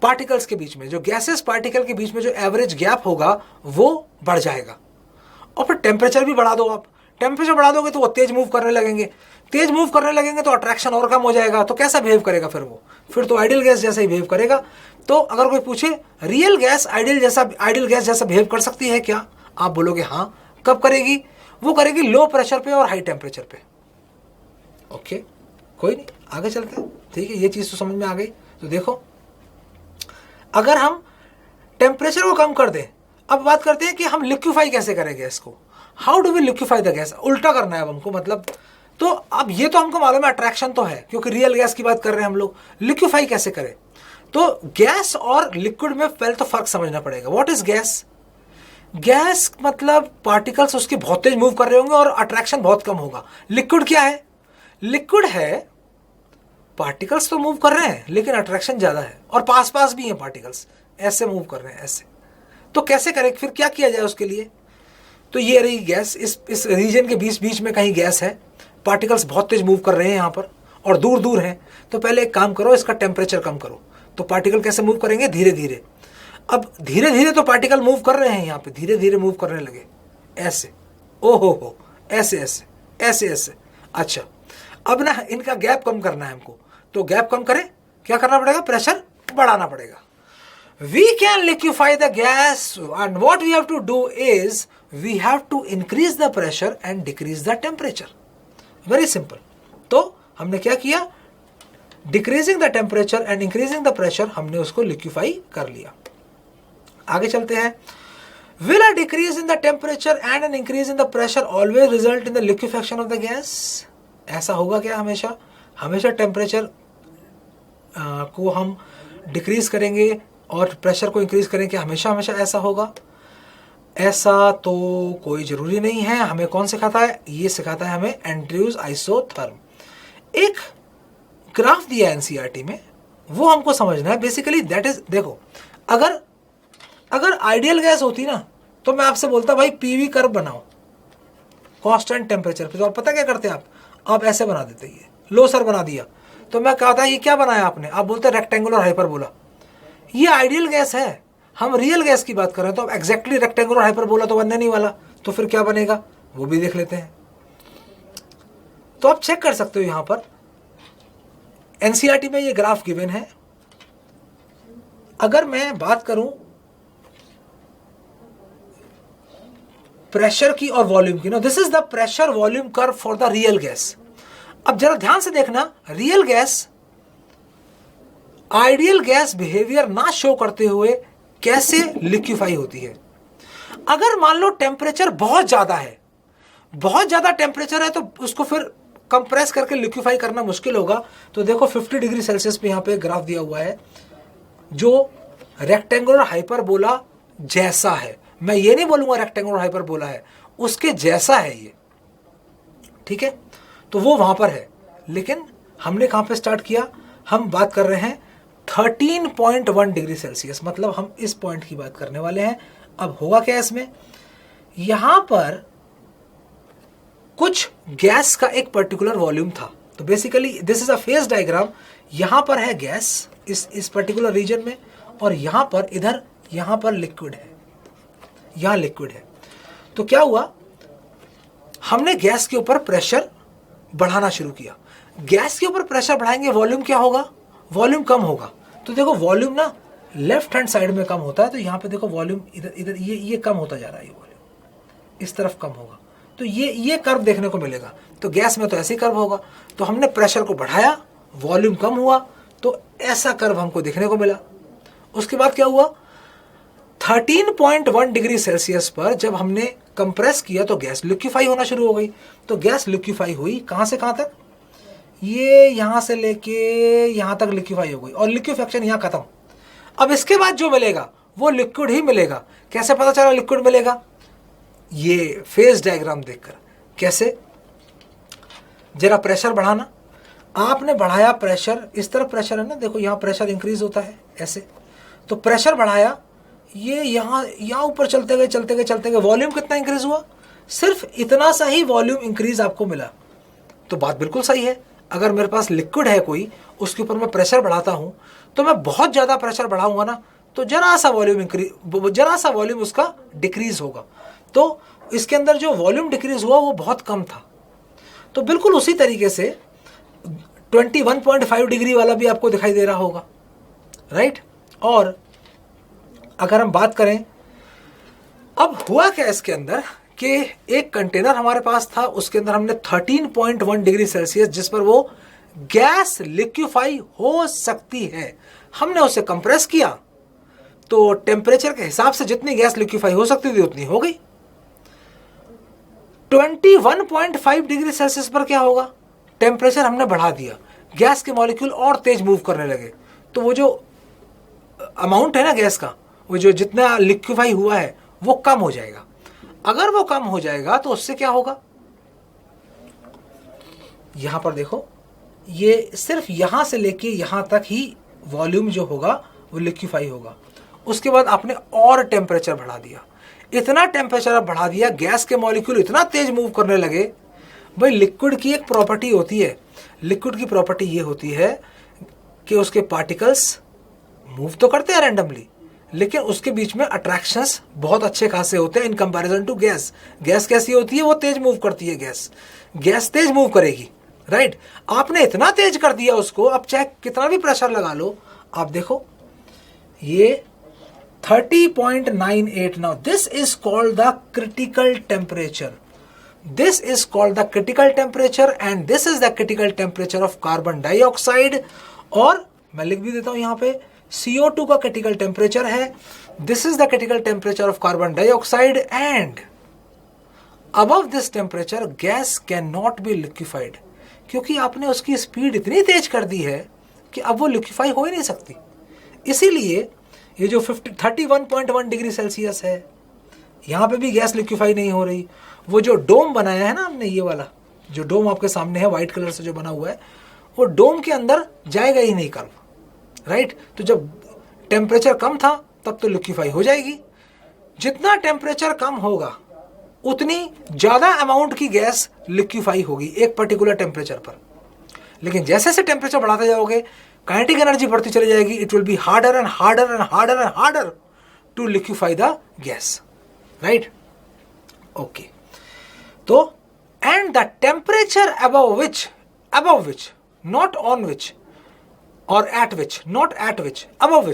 पार्टिकल्स के बीच में, जो गैसेस पार्टिकल के बीच में जो एवरेज गैप होगा वो बढ़ जाएगा। और फिर टेम्परेचर भी बढ़ा दो आप, टेम्परेचर बढ़ा दोगे तो वो तेज मूव करने लगेंगे, तेज मूव करने लगेंगे तो अट्रैक्शन और कम हो जाएगा, तो कैसा बिहेव करेगा फिर वो, फिर तो आइडियल गैस जैसा ही बिहेव करेगा। तो अगर कोई पूछे रियल गैस आइडियल गैस जैसा बिहेव कर सकती है क्या, आप बोलोगे हाँ। कब करेगी, वो करेगी लो प्रेशर पे और हाई टेम्परेचर पे। ओके, कोई नहीं, आगे चलते हैं। ठीक है, ये चीज तो समझ में आ गई। तो देखो, अगर हम टेम्परेचर को कम कर दें, अब बात करते हैं कि हम लिक्विफाई कैसे करें गैस को, how do we liquefy the gas, उल्टा करना है अब हमको, मतलब तो अब ये तो हमको मालूम है अट्रैक्शन तो है, क्योंकि रियल गैस की बात कर रहे हैं हम लोग, लिक्विफाई कैसे करें। तो गैस और लिक्विड में पहले तो फर्क समझना पड़ेगा। What is gas? गैस मतलब पार्टिकल्स उसके बहुत तेज मूव कर रहे होंगे और अट्रैक्शन बहुत कम होगा। लिक्विड क्या है? लिक्विड है पार्टिकल्स तो मूव कर रहे हैं लेकिन अट्रैक्शन ज्यादा है, और पास पास भी हैं पार्टिकल्स, ऐसे मूव कर रहे हैं ऐसे। तो कैसे करें, फिर क्या किया जाए उसके लिए? तो ये रही गैस, इस रीजन के बीच में कहीं गैस है, पार्टिकल्स बहुत तेज मूव कर रहे हैं यहाँ पर और दूर दूर हैं। तो पहले एक काम करो, इसका टेम्परेचर कम करो। तो पार्टिकल कैसे मूव करेंगे? धीरे धीरे। अब धीरे धीरे तो पार्टिकल मूव कर रहे हैं, यहाँ पे धीरे धीरे मूव करने लगे ऐसे, ओहो हो, ऐसे ऐसे ऐसे ऐसे। अच्छा, अब ना इनका गैप कम करना है हमको, तो गैप कम करें, क्या करना पड़ेगा? प्रेशर बढ़ाना पड़ेगा। We can liquefy the gas and what we have to do is we have to increase the pressure and decrease the temperature. Very simple. तो हमने क्या किया? Decreasing the temperature and increasing the pressure, हमने उसको liquefy कर लिया। आगे चलते हैं। Will a decrease in the temperature and an increase in the pressure always result in the liquefaction of the gas? ऐसा होगा क्या हमेशा? हमेशा टेम्परेचर को हम डिक्रीज करेंगे और प्रेशर को इंक्रीज करें, क्या हमेशा हमेशा ऐसा होगा? ऐसा तो कोई जरूरी नहीं है। हमें कौन सिखाता है? ये सिखाता है हमें एंड्रयूज आइसोथर्म। एक ग्राफ दिया है एनसीईआरटी में, वो हमको समझना है। बेसिकली दैट इज, देखो, अगर आइडियल गैस होती ना तो मैं आपसे बोलता भाई पीवी कर्व बनाओ कांस्टेंट टेम्परेचर पे। तो आप पता क्या करते आप ऐसे बना देते, ये लो सर बना दिया। तो मैं कहता ये क्या बनाया आपने? आप बोलते रेक्टेंगुलर हाइपरबोला। ये आइडियल गैस है, हम रियल गैस की बात कर रहे हैं। तो अब एग्जैक्टली रेक्टेंगुलर हाइपरबोला तो बनने नहीं वाला, तो फिर क्या बनेगा वो भी देख लेते हैं। तो आप चेक कर सकते हो यहां पर एनसीईआरटी में ये ग्राफ गिवन है। अगर मैं बात करूं प्रेशर की और वॉल्यूम की, no this is the pressure volume curve for the real gas. अब जरा ध्यान से देखना, real gas ideal gas behaviour ना शो करते हुए कैसे लिक्विफाई होती है। अगर मान लो टेम्परेचर बहुत ज्यादा है, बहुत ज्यादा टेम्परेचर है, तो उसको फिर कंप्रेस करके लिक्विफाई करना मुश्किल होगा। तो देखो 50 डिग्री सेल्सियस पे यहां पे ग्राफ दिया हुआ है जो रेक्टेंगुलर हाइपरबोला जैसा है। मैं ये नहीं बोलूंगा रेक्टेंगुलर हाइपरबोला है, उसके जैसा है ये, ठीक है। तो वो वहां पर है, लेकिन हमने कहां पे स्टार्ट किया, हम बात कर रहे हैं 13.1 डिग्री सेल्सियस, मतलब हम इस पॉइंट की बात करने वाले हैं। अब होगा क्या इसमें, यहां पर कुछ गैस का एक पर्टिकुलर वॉल्यूम था। तो basically this is a phase diagram. यहां पर है गैस इस पर्टिकुलर रीजन में, और यहां पर इधर यहां पर लिक्विड है, यहां लिक्विड है। तो क्या हुआ, हमने गैस के ऊपर प्रेशर बढ़ाना शुरू किया। गैस के ऊपर प्रेशर बढ़ाएंगे, वॉल्यूम क्या होगा, वॉल्यूम कम होगा। तो देखो वॉल्यूम ना लेफ्ट हैंड साइड में कम होता है, तो यहां पे देखो वॉल्यूम इधर इधर ये कम होता जा रहा है, ये वॉल्यूम इस तरफ कम होगा। तो ये कर्व देखने को मिलेगा। तो गैस में तो ऐसे कर्व होगा। तो हमने प्रेशर को बढ़ाया, वॉल्यूम कम हुआ, तो ऐसा कर्व हमको देखने को मिला। उसके बाद क्या हुआ, 13.1 डिग्री सेल्सियस पर जब हमने कंप्रेस किया तो गैस लिक्विफाई होना शुरू हो गई। तो गैस लिक्विफाई हुई कहां से कहां तक, ये यहां से लेके यहां तक लिक्विफाई हो गई, और लिक्विफेक्शन यहां खत्म। अब इसके बाद जो मिलेगा वो लिक्विड ही मिलेगा। कैसे पता चला लिक्विड मिलेगा, ये फेज डायग्राम देखकर। कैसे, जरा प्रेशर बढ़ाना, आपने बढ़ाया प्रेशर, इस तरफ प्रेशर है ना, देखो यहां प्रेशर इंक्रीज होता है ऐसे। तो प्रेशर बढ़ाया, ये यहां ऊपर चलते गए, वॉल्यूम कितना इंक्रीज हुआ, सिर्फ इतना सा ही वॉल्यूम इंक्रीज आपको मिला। तो बात बिल्कुल सही है। अगर मेरे पास लिक्विड है कोई, उसके ऊपर मैं प्रेशर बढ़ाता हूं, तो मैं बहुत ज्यादा प्रेशर बढ़ाऊंगा ना, तो जरा सा वॉल्यूम उसका डिक्रीज होगा। तो इसके अंदर जो वॉल्यूम डिक्रीज हुआ वो बहुत कम था। तो बिल्कुल उसी तरीके से 21.5 डिग्री वाला भी आपको दिखाई दे रहा होगा, राइट। और अगर हम बात करें, अब हुआ क्या इसके अंदर कि एक कंटेनर हमारे पास था, उसके अंदर हमने 13.1 डिग्री सेल्सियस, जिस पर वो गैस लिक्विफाई हो सकती है, हमने उसे कंप्रेस किया। तो टेम्परेचर के हिसाब से जितनी गैस लिक्विफाई हो सकती थी उतनी हो गई। 21.5 डिग्री सेल्सियस पर क्या होगा, टेम्परेचर हमने बढ़ा दिया, गैस के मॉलिक्यूल और तेज मूव करने लगे। तो वो जो अमाउंट है ना गैस का, वो जो जितना लिक्विफाई हुआ है वो कम हो जाएगा। अगर वो कम हो जाएगा तो उससे क्या होगा, यहां पर देखो, ये सिर्फ यहां से लेके यहां तक ही वॉल्यूम जो होगा वो लिक्विफाई होगा। उसके बाद आपने और टेम्परेचर बढ़ा दिया, इतना टेम्परेचर आप बढ़ा दिया, गैस के मॉलिक्यूल इतना तेज मूव करने लगे। भाई लिक्विड की एक प्रॉपर्टी होती है, लिक्विड की प्रॉपर्टी ये होती है कि उसके पार्टिकल्स मूव तो करते हैं रैंडमली, लेकिन उसके बीच में अट्रैक्शंस बहुत अच्छे खासे होते हैं in comparison to gas. Gas कैसी होती है, वो तेज मूव करती है, गैस तेज मूव करेगी, राइट। आपने इतना तेज कर दिया उसको, अब चाहे कितना भी प्रेशर लगा लो, आप देखो ये 30.98। Now this is called the critical temperature, this is called the critical temperature, and this is the critical temperature of carbon dioxide. और मैं लिख भी देता हूं यहां पे, CO2 का क्रिटिकल टेम्परेचर है, this is the critical temperature of carbon dioxide, and above this temperature gas can not be liquefied, क्योंकि आपने उसकी स्पीड इतनी तेज कर दी है कि अब वो लिक्विफाई हो ही नहीं सकती। इसीलिए ये जो 31.1 डिग्री सेल्सियस है, यहां पे भी गैस लिक्विफाई नहीं हो रही। वो जो डोम बनाया है ना हमने, ये वाला जो डोम आपके सामने है व्हाइट कलर से जो बना हुआ है, वो डोम के अंदर जाएगा ही नहीं कर्व, राइट। तो जब टेम्परेचर कम था तब तो लिक्विफाई हो जाएगी, जितना टेम्परेचर कम होगा उतनी ज्यादा अमाउंट की गैस लिक्विफाई होगी एक पर्टिकुलर टेम्परेचर पर। लेकिन जैसे जैसे टेम्परेचर बढ़ाते जाओगे काइनेटिक एनर्जी बढ़ती चली जाएगी, it will be harder and harder and harder and harder to liquefy the gas, right? Okay, तो and the temperature above which not on which or at which, not at which, above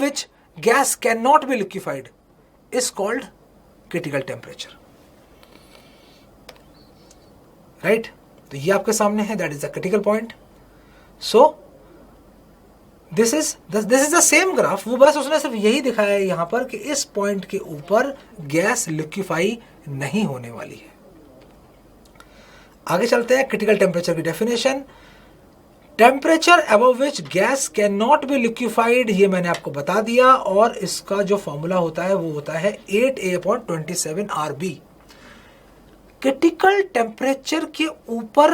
which gas cannot be liquefied is called critical temperature, right? तो ये आपके सामने है, that is the critical point. So this is the same graph. वो बस उसने सिर्फ यही दिखाया है यहाँ पर कि इस पॉइंट के ऊपर गैस लिक्विफाई नहीं होने वाली है. आगे चलते हैं, क्रिटिकल टेम्परेचर की definition. Temperature above which gas can not be liquefied, ये मैंने आपको बता दिया, और इसका जो फॉर्मूला होता है वो होता है 8A/27 RB. क्रिटिकल टेम्परेचर के ऊपर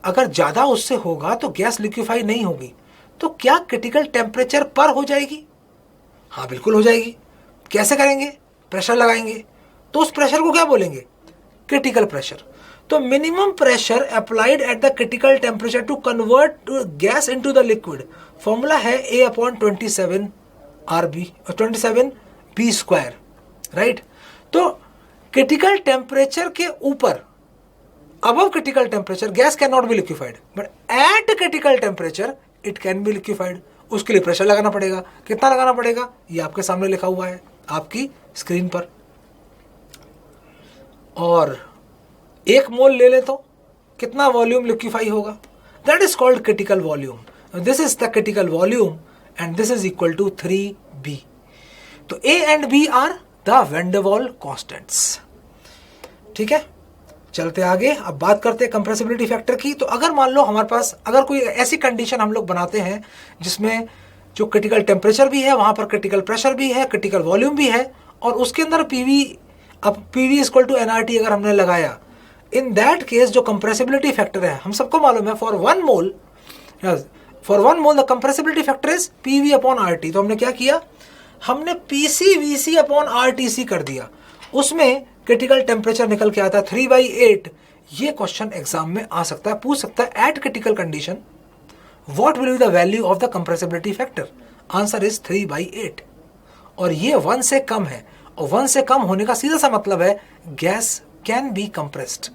अगर ज्यादा उससे होगा तो गैस लिक्विफाई नहीं होगी, तो क्या क्रिटिकल टेम्परेचर पर हो जाएगी? हाँ बिल्कुल हो जाएगी. कैसे करेंगे? प्रेशर लगाएंगे. तो उस प्रेशर को क्या बोलेंगे? Critical pressure. तो minimum pressure applied at the critical temperature to convert gas into the liquid, formula है A/27 RB, 27 B², राइट? तो क्रिटिकल टेम्परेचर के ऊपर, above critical temperature gas can not be liquefied, but at critical temperature it can be liquefied. उसके लिए प्रेशर लगाना पड़ेगा. कितना लगाना पड़ेगा? ये आपके सामने लिखा हुआ है आपकी स्क्रीन पर. और 1 मोल ले ले तो कितना वॉल्यूम लिक्विफाई होगा? That is called critical volume. This is the critical volume and this is equal to 3B. तो A and B are the van der Waals constants. ठीक है, चलते आगे. अब बात करते हैं कंप्रेसिबिलिटी फैक्टर की. तो अगर मान लो हमारे पास अगर कोई ऐसी कंडीशन हम लोग बनाते हैं जिसमें जो क्रिटिकल टेम्परेचर भी है, वहां पर क्रिटिकल प्रेशर भी है, क्रिटिकल वॉल्यूम भी है, और उसके अंदर PV, अब PV इक्वल टू nRT अगर हमने लगाया, इन दैट केस जो कंप्रेसिबिलिटी फैक्टर है, हम सबको मालूम है for one mole the compressibility factor is PV/RT. तो हमने क्या किया? हमने PCVC/RTC कर दिया. उसमें क्रिटिकल टेम्परेचर निकल के आता है 3/8. ये क्वेश्चन एग्जाम में आ सकता है, पूछ सकता है eight critical condition what will be the value of the compressibility factor. Answer is 3/8. और ये 1 से कम है, और 1 से कम होने का सीधा सा मतलब है gas can be compressed,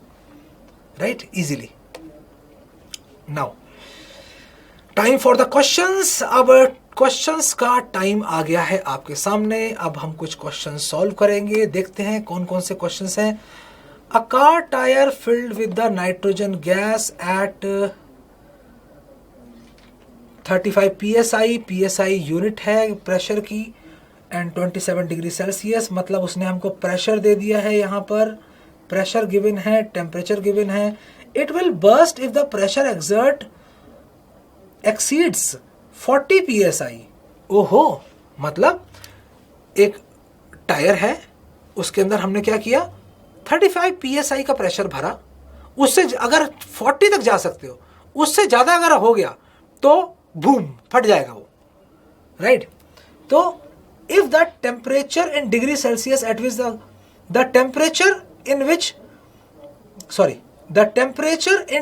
right, easily. Now time for the questions. अब क्वेश्चंस का टाइम आ गया है आपके सामने. अब हम कुछ क्वेश्चन सॉल्व करेंगे. देखते हैं कौन कौन से क्वेश्चंस हैं. A car tyre filled with the nitrogen gas at 35 psi unit है प्रेशर की, एंड 27 डिग्री सेल्सियस. मतलब उसने हमको प्रेशर दे दिया है, यहाँ पर प्रेशर गिवन है, टेम्परेचर गिवन है. It will burst if the pressure exceeds 40 psi. ओहो, मतलब एक टायर है, उसके अंदर हमने क्या किया? 35 psi का प्रेशर भरा. उससे अगर 40 तक जा सकते हो, उससे ज्यादा अगर हो गया तो बूम, फट जाएगा वो, राइट? तो if the temperature in degree Celsius at which the temperature in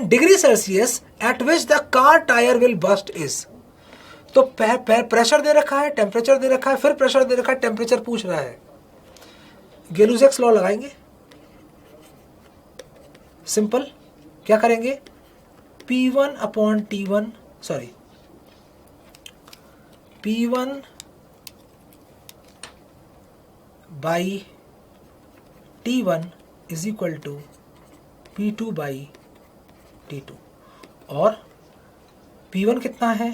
degree Celsius at which the car tire will burst is. तो प्रेशर दे रखा है, टेम्परेचर दे रखा है, फिर प्रेशर दे रखा है, टेम्परेचर पूछ रहा है. गेलुजेक्स लॉ लगाएंगे. सिंपल, क्या करेंगे? P1 by T1 is equal to P2 by T2. और P1 कितना है?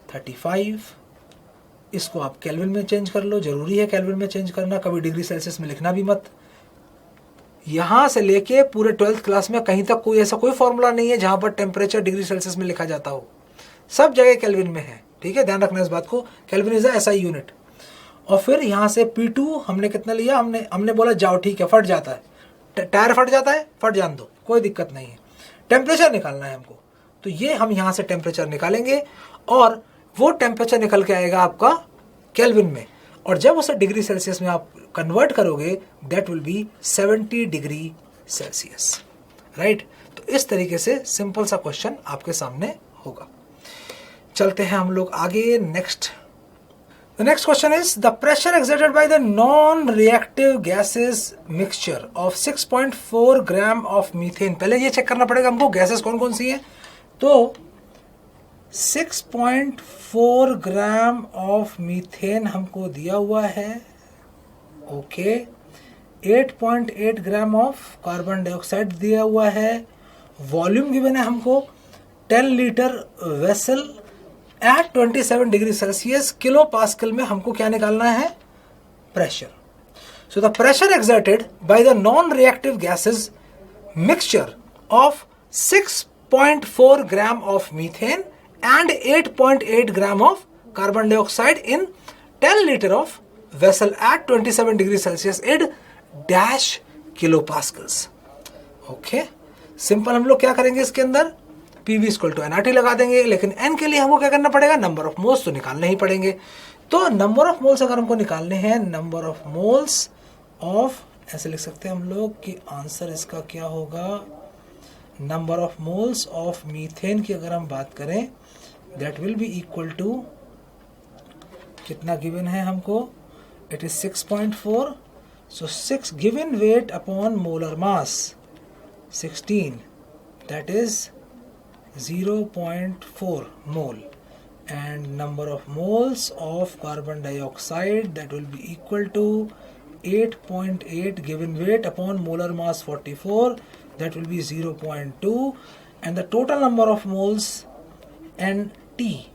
35. इसको आप केल्विन में चेंज कर लो. जरूरी है केल्विन में चेंज करना, कभी डिग्री सेल्सियस में लिखना भी मत. यहां से लेके पूरे 12th क्लास में कहीं तक कोई ऐसा कोई फॉर्मूला नहीं है जहां पर टेम्परेचर डिग्री सेल्सियस में लिखा जाता हो. सब जगह केल्विन में है. ठीक है, ध्यान रखना इस बात को. Kelvin is SI unit. और फिर यहाँ से P2 हमने कितना लिया? हमने बोला जाओ ठीक है, फट जाता है, टायर फट जाता है, फट जान दो, कोई दिक्कत नहीं है. टेम्परेचर निकालना है हमको, तो ये हम यहाँ से टेम्परेचर निकालेंगे, और वो टेम्परेचर निकल के आएगा आपका केल्विन में. और जब उसे डिग्री सेल्सियस में आप कन्वर्ट करोगे, that will B 70 degree Celsius, right? तो तो इस तरीके से सिंपल सा क्वेश्चन आपके सामने होगा। चलते हैं हम लोग आगे। Next, the next question is the pressure exerted by the non reactive gases mixture of 6.4 gram of methane. पहले ये चेक करना पड़ेगा हमको गैसेस कौन कौन सी है। तो 6.4 ग्राम ऑफ मीथेन हमको दिया हुआ है, okay. 8.8 gram of carbon dioxide दिया हुआ है। वॉल्यूम गिवन है हमको 10 litre vessel eight 27 degree Celsius. Kilo pascal में हमको क्या निकालना है, pressure. So the pressure exerted by the non reactive gases mixture of 6.4 gram of methane and 8.8 gram of carbon dioxide in 10 liter of vessel at 27 degree Celsius in dash kilopascals. Okay, simple हम लोग क्या करेंगे इसके अंदर, PV इक्वल टू NRT लगा देंगे, लेकिन N के लिए हमको क्या करना पड़ेगा, नंबर ऑफ मोल्स तो निकालने ही पड़ेंगे। तो नंबर ऑफ मोल्स अगर हमको निकालने हैं, नंबर ऑफ मोल्स ऑफ, ऐसे लिख सकते हैं हम लोग कि आंसर इसका क्या होगा, number of moles of methane की अगर हम बात करें, that will be equal to, कितना गिवन है हमको, it is 6.4, so 6 given weight upon molar mass 16, that is 0.4 mole, and number of moles of carbon dioxide, that will be equal to 8.8 given weight upon molar mass 44, that will be 0.2, and the total number of moles NT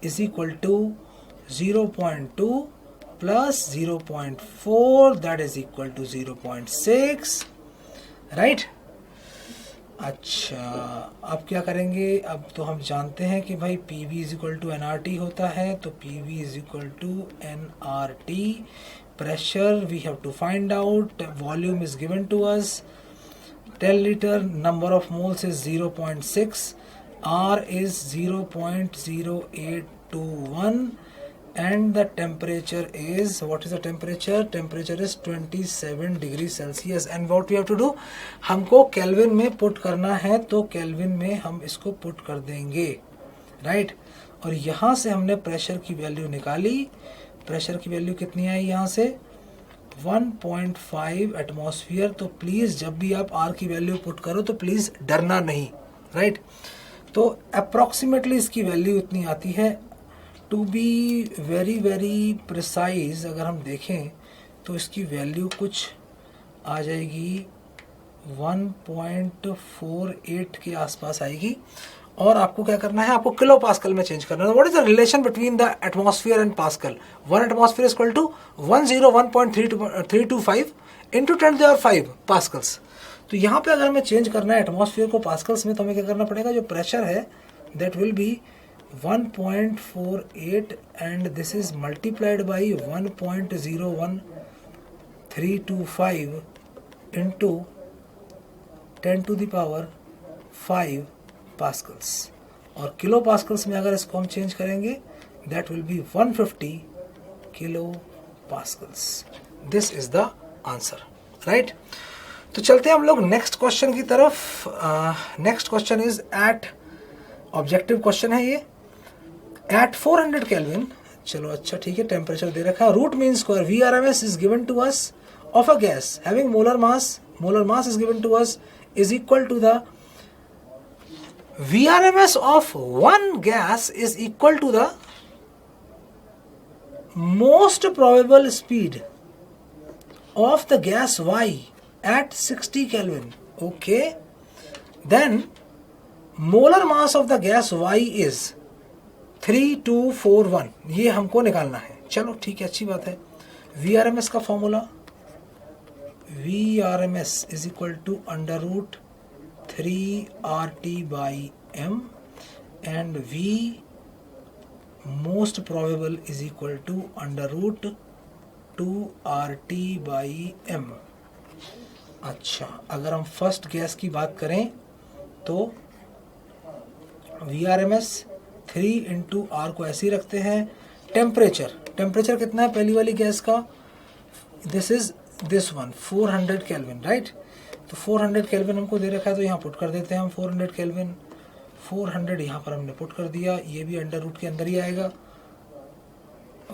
is equal to 0.2 plus 0.4, that is equal to 0.6, right? अच्छा, अब क्या करेंगे, अब तो हम जानते हैं कि भाई PV is equal to NRT होता है, तो PV is equal to NRT। Pressure we have to find out, volume is given to us 10 liter, number of moles is 0.6, R is 0.0821, and the temperature is, what is the temperature? Temperature is 27 degree Celsius, and what we have to do, हमको केल्विन में पुट करना है, तो केल्विन में हम इसको पुट कर देंगे, राइट। और यहाँ से हमने प्रेशर की वैल्यू निकाली, प्रेशर की वैल्यू कितनी आई यहाँ से, 1.5 एटमॉस्फेयर। तो प्लीज जब भी आप R की वैल्यू पुट करो तो प्लीज डरना नहीं, राइट। तो अप्रोक्सीमेटली इसकी वैल्यू इतनी आती है। To be very very precise अगर हम देखें तो इसकी वैल्यू कुछ आ जाएगी 1.48 के आसपास आएगी। और आपको क्या करना है, आपको किलो पास्कल में चेंज करना है। What is the relation between the atmosphere and pascal? 1 atmosphere is equal to 101.325 into 10⁵ pascals. तो यहाँ पे अगर हमें चेंज करना है एटमॉस्फेयर को पास्कल्स में, तो हमें क्या करना पड़ेगा, जो प्रेशर है that will be 1.48 and this is multiplied by 1.01325 into 10⁵ pascals. और किलो पास्कल्स में अगर इसको हम चेंज करेंगे that will be 150 kilo pascals. This is the answer, right. तो चलते हैं हम लोग नेक्स्ट क्वेश्चन की तरफ। Next question is eight, objective question है ये, एट 400 केल्विन, चलो अच्छा ठीक है, टेम्परेचर दे रखा है, root mean square VRMS is given to us of a gas having molar mass is given to us is equal to the VRMS of one gas is equal to the most probable speed of the gas Y at 60 Kelvin. Okay. Then molar mass of the gas Y is 3241. ये हमको निकालना है। चलो ठीक है, अच्छी बात है। VRMS का formula, VRMS is equal to √3RT by M, and V most probable is equal to √2RT by M। अच्छा, अगर हम फर्स्ट गैस की बात करें तो VRMS 3 इंटू R को ऐसे ही रखते हैं। टेम्परेचर कितना है पहली वाली गैस का, this is this one 400 kelvin, right. तो 400 केल्विन हमको दे रखा है, तो यहाँ पुट कर देते हैं हम 400 केल्विन। 400 यहाँ पर हमने पुट कर दिया, ये भी अंडर रूट के अंदर ही आएगा।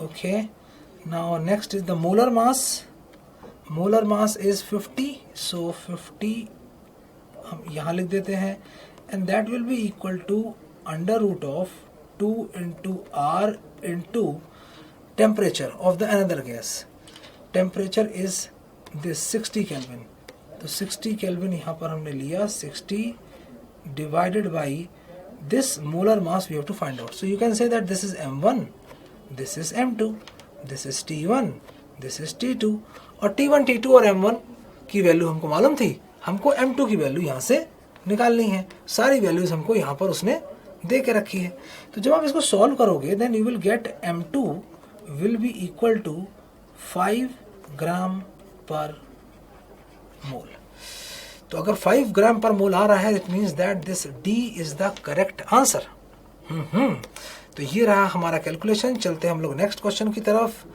Okay, now next is the molar mass. Molar mass is 50, so 50 हम यहाँ लिख देते हैं, and that will be equal to under root of 2 into R into temperature of the other gas. Temperature is this 60 kelvin, तो 60 केल्विन यहाँ पर हमने लिया, 60 divided by this molar mass we have to find out. So you can say that this is M1, this is M2, this is T1, this is T2, और T1, T2 और M1 की वैल्यू हमको मालूम थी, हमको M2 की वैल्यू यहाँ से निकालनी है। सारी वैल्यूज हमको यहाँ पर उसने दे के रखी है। तो जब आप इसको सॉल्व करोगे then you will get M2 will be equal to 5 gram पर मोल। तो अगर 5 ग्राम पर मोल आ रहा है, it means that this D is the correct answer. तो ये रहा हमारा कैलकुलेशन। चलते हैं हम लोग नेक्स्ट क्वेश्चन की तरफ।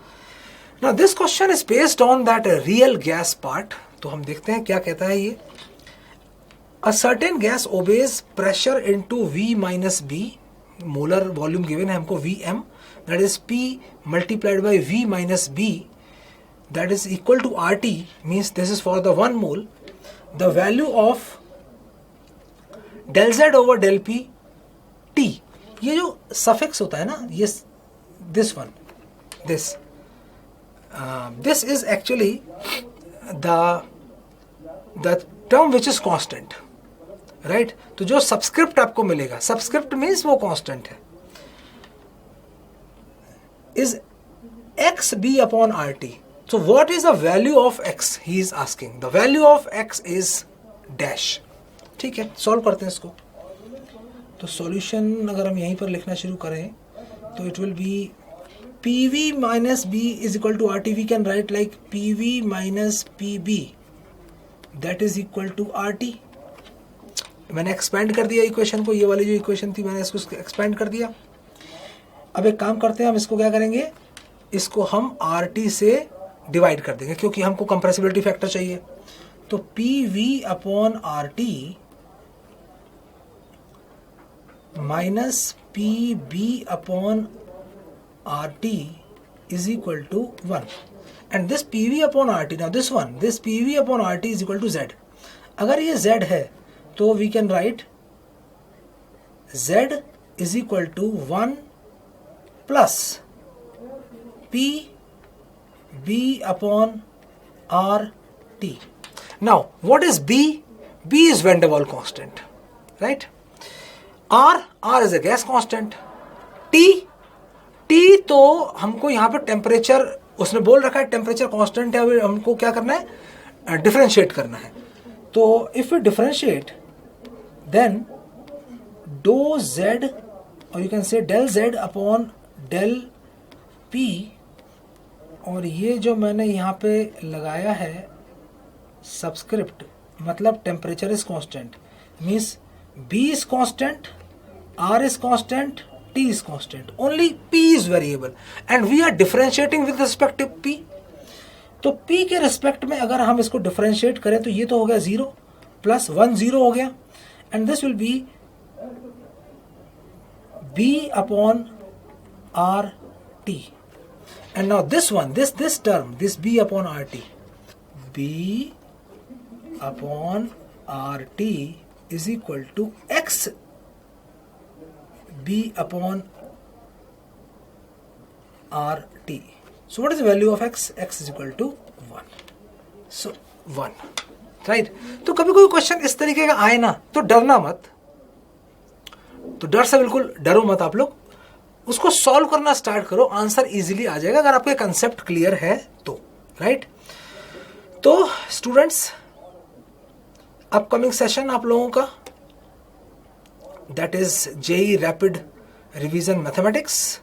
Now this question is based on that real gas part. तो हम देखते हैं क्या कहता है ये। A certain gas obeys pressure into V minus b. Molar volume given है हमको Vm, that is P multiplied by V minus b, that is equal to RT, means this is for the 1 mole. The value of del Z over del P T, ये जो suffix होता है ना, ये this one, this is actually the term which is constant, right? तो जो subscript आपको मिलेगा, subscript means वो constant है, is XB upon RT. So what is the value of x? He is asking. The value of x is dash. ठीक है, सॉल्व करते हैं इसको। तो सॉल्यूशन अगर हम यहीं पर लिखना शुरू करें तो it will B PV minus B is equal to RT. We can write like PV minus PB, that is equal to RT. मैंने एक्सपेंड कर दिया इक्वेशन को, ये वाली जो इक्वेशन थी मैंने इसको एक्सपेंड कर दिया। अब एक काम करते हैं, हम इसको क्या करेंगे, इसको हम RT से डिवाइड कर देंगे क्योंकि हमको कंप्रेसिबिलिटी फैक्टर चाहिए। तो PV upon RT minus PB upon RT is equal to 1, and this PV upon RT, now this one, this PV upon RT is equal to Z। अगर ये Z है तो we can write Z is equal to 1 plus B upon RT. Now, what is B? B is van der Waals constant, right? R is a gas constant. T तो हमको यहाँ पे टेम्परेचर उसने बोल रखा है, टेम्परेचर कांस्टेंट है, हमको क्या करना है, डिफरेंशिएट करना है। तो if you differentiate then do Z, और you can say del Z upon del P, और ये जो मैंने यहाँ पे लगाया है सबस्क्रिप्ट, मतलब temperature is constant, means B is constant, R is constant, T is constant, only P is variable and we are differentiating with respect to P। तो P के रिस्पेक्ट में अगर हम इसको डिफरेंशिएट करें तो ये तो हो गया 0 प्लस 1 0 हो गया, and this will B B upon RT. And now this one, this term, this B upon RT, B upon RT is equal to X B upon RT. So what is the value of X? X is equal to 1. So 1, right? तो कभी कोई क्वेश्चन इस तरीके का आए ना तो डरना मत, तो डर से बिल्कुल डरो मत आप लोग, उसको सॉल्व करना स्टार्ट करो, आंसर इजीली आ जाएगा अगर आपके कंसेप्ट क्लियर है तो, राइट? तो स्टूडेंट्स, अपकमिंग सेशन आप लोगों का that is JEE rapid revision mathematics,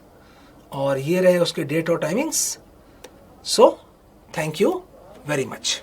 और ये रहे उसके डेट और timings. So thank you very much.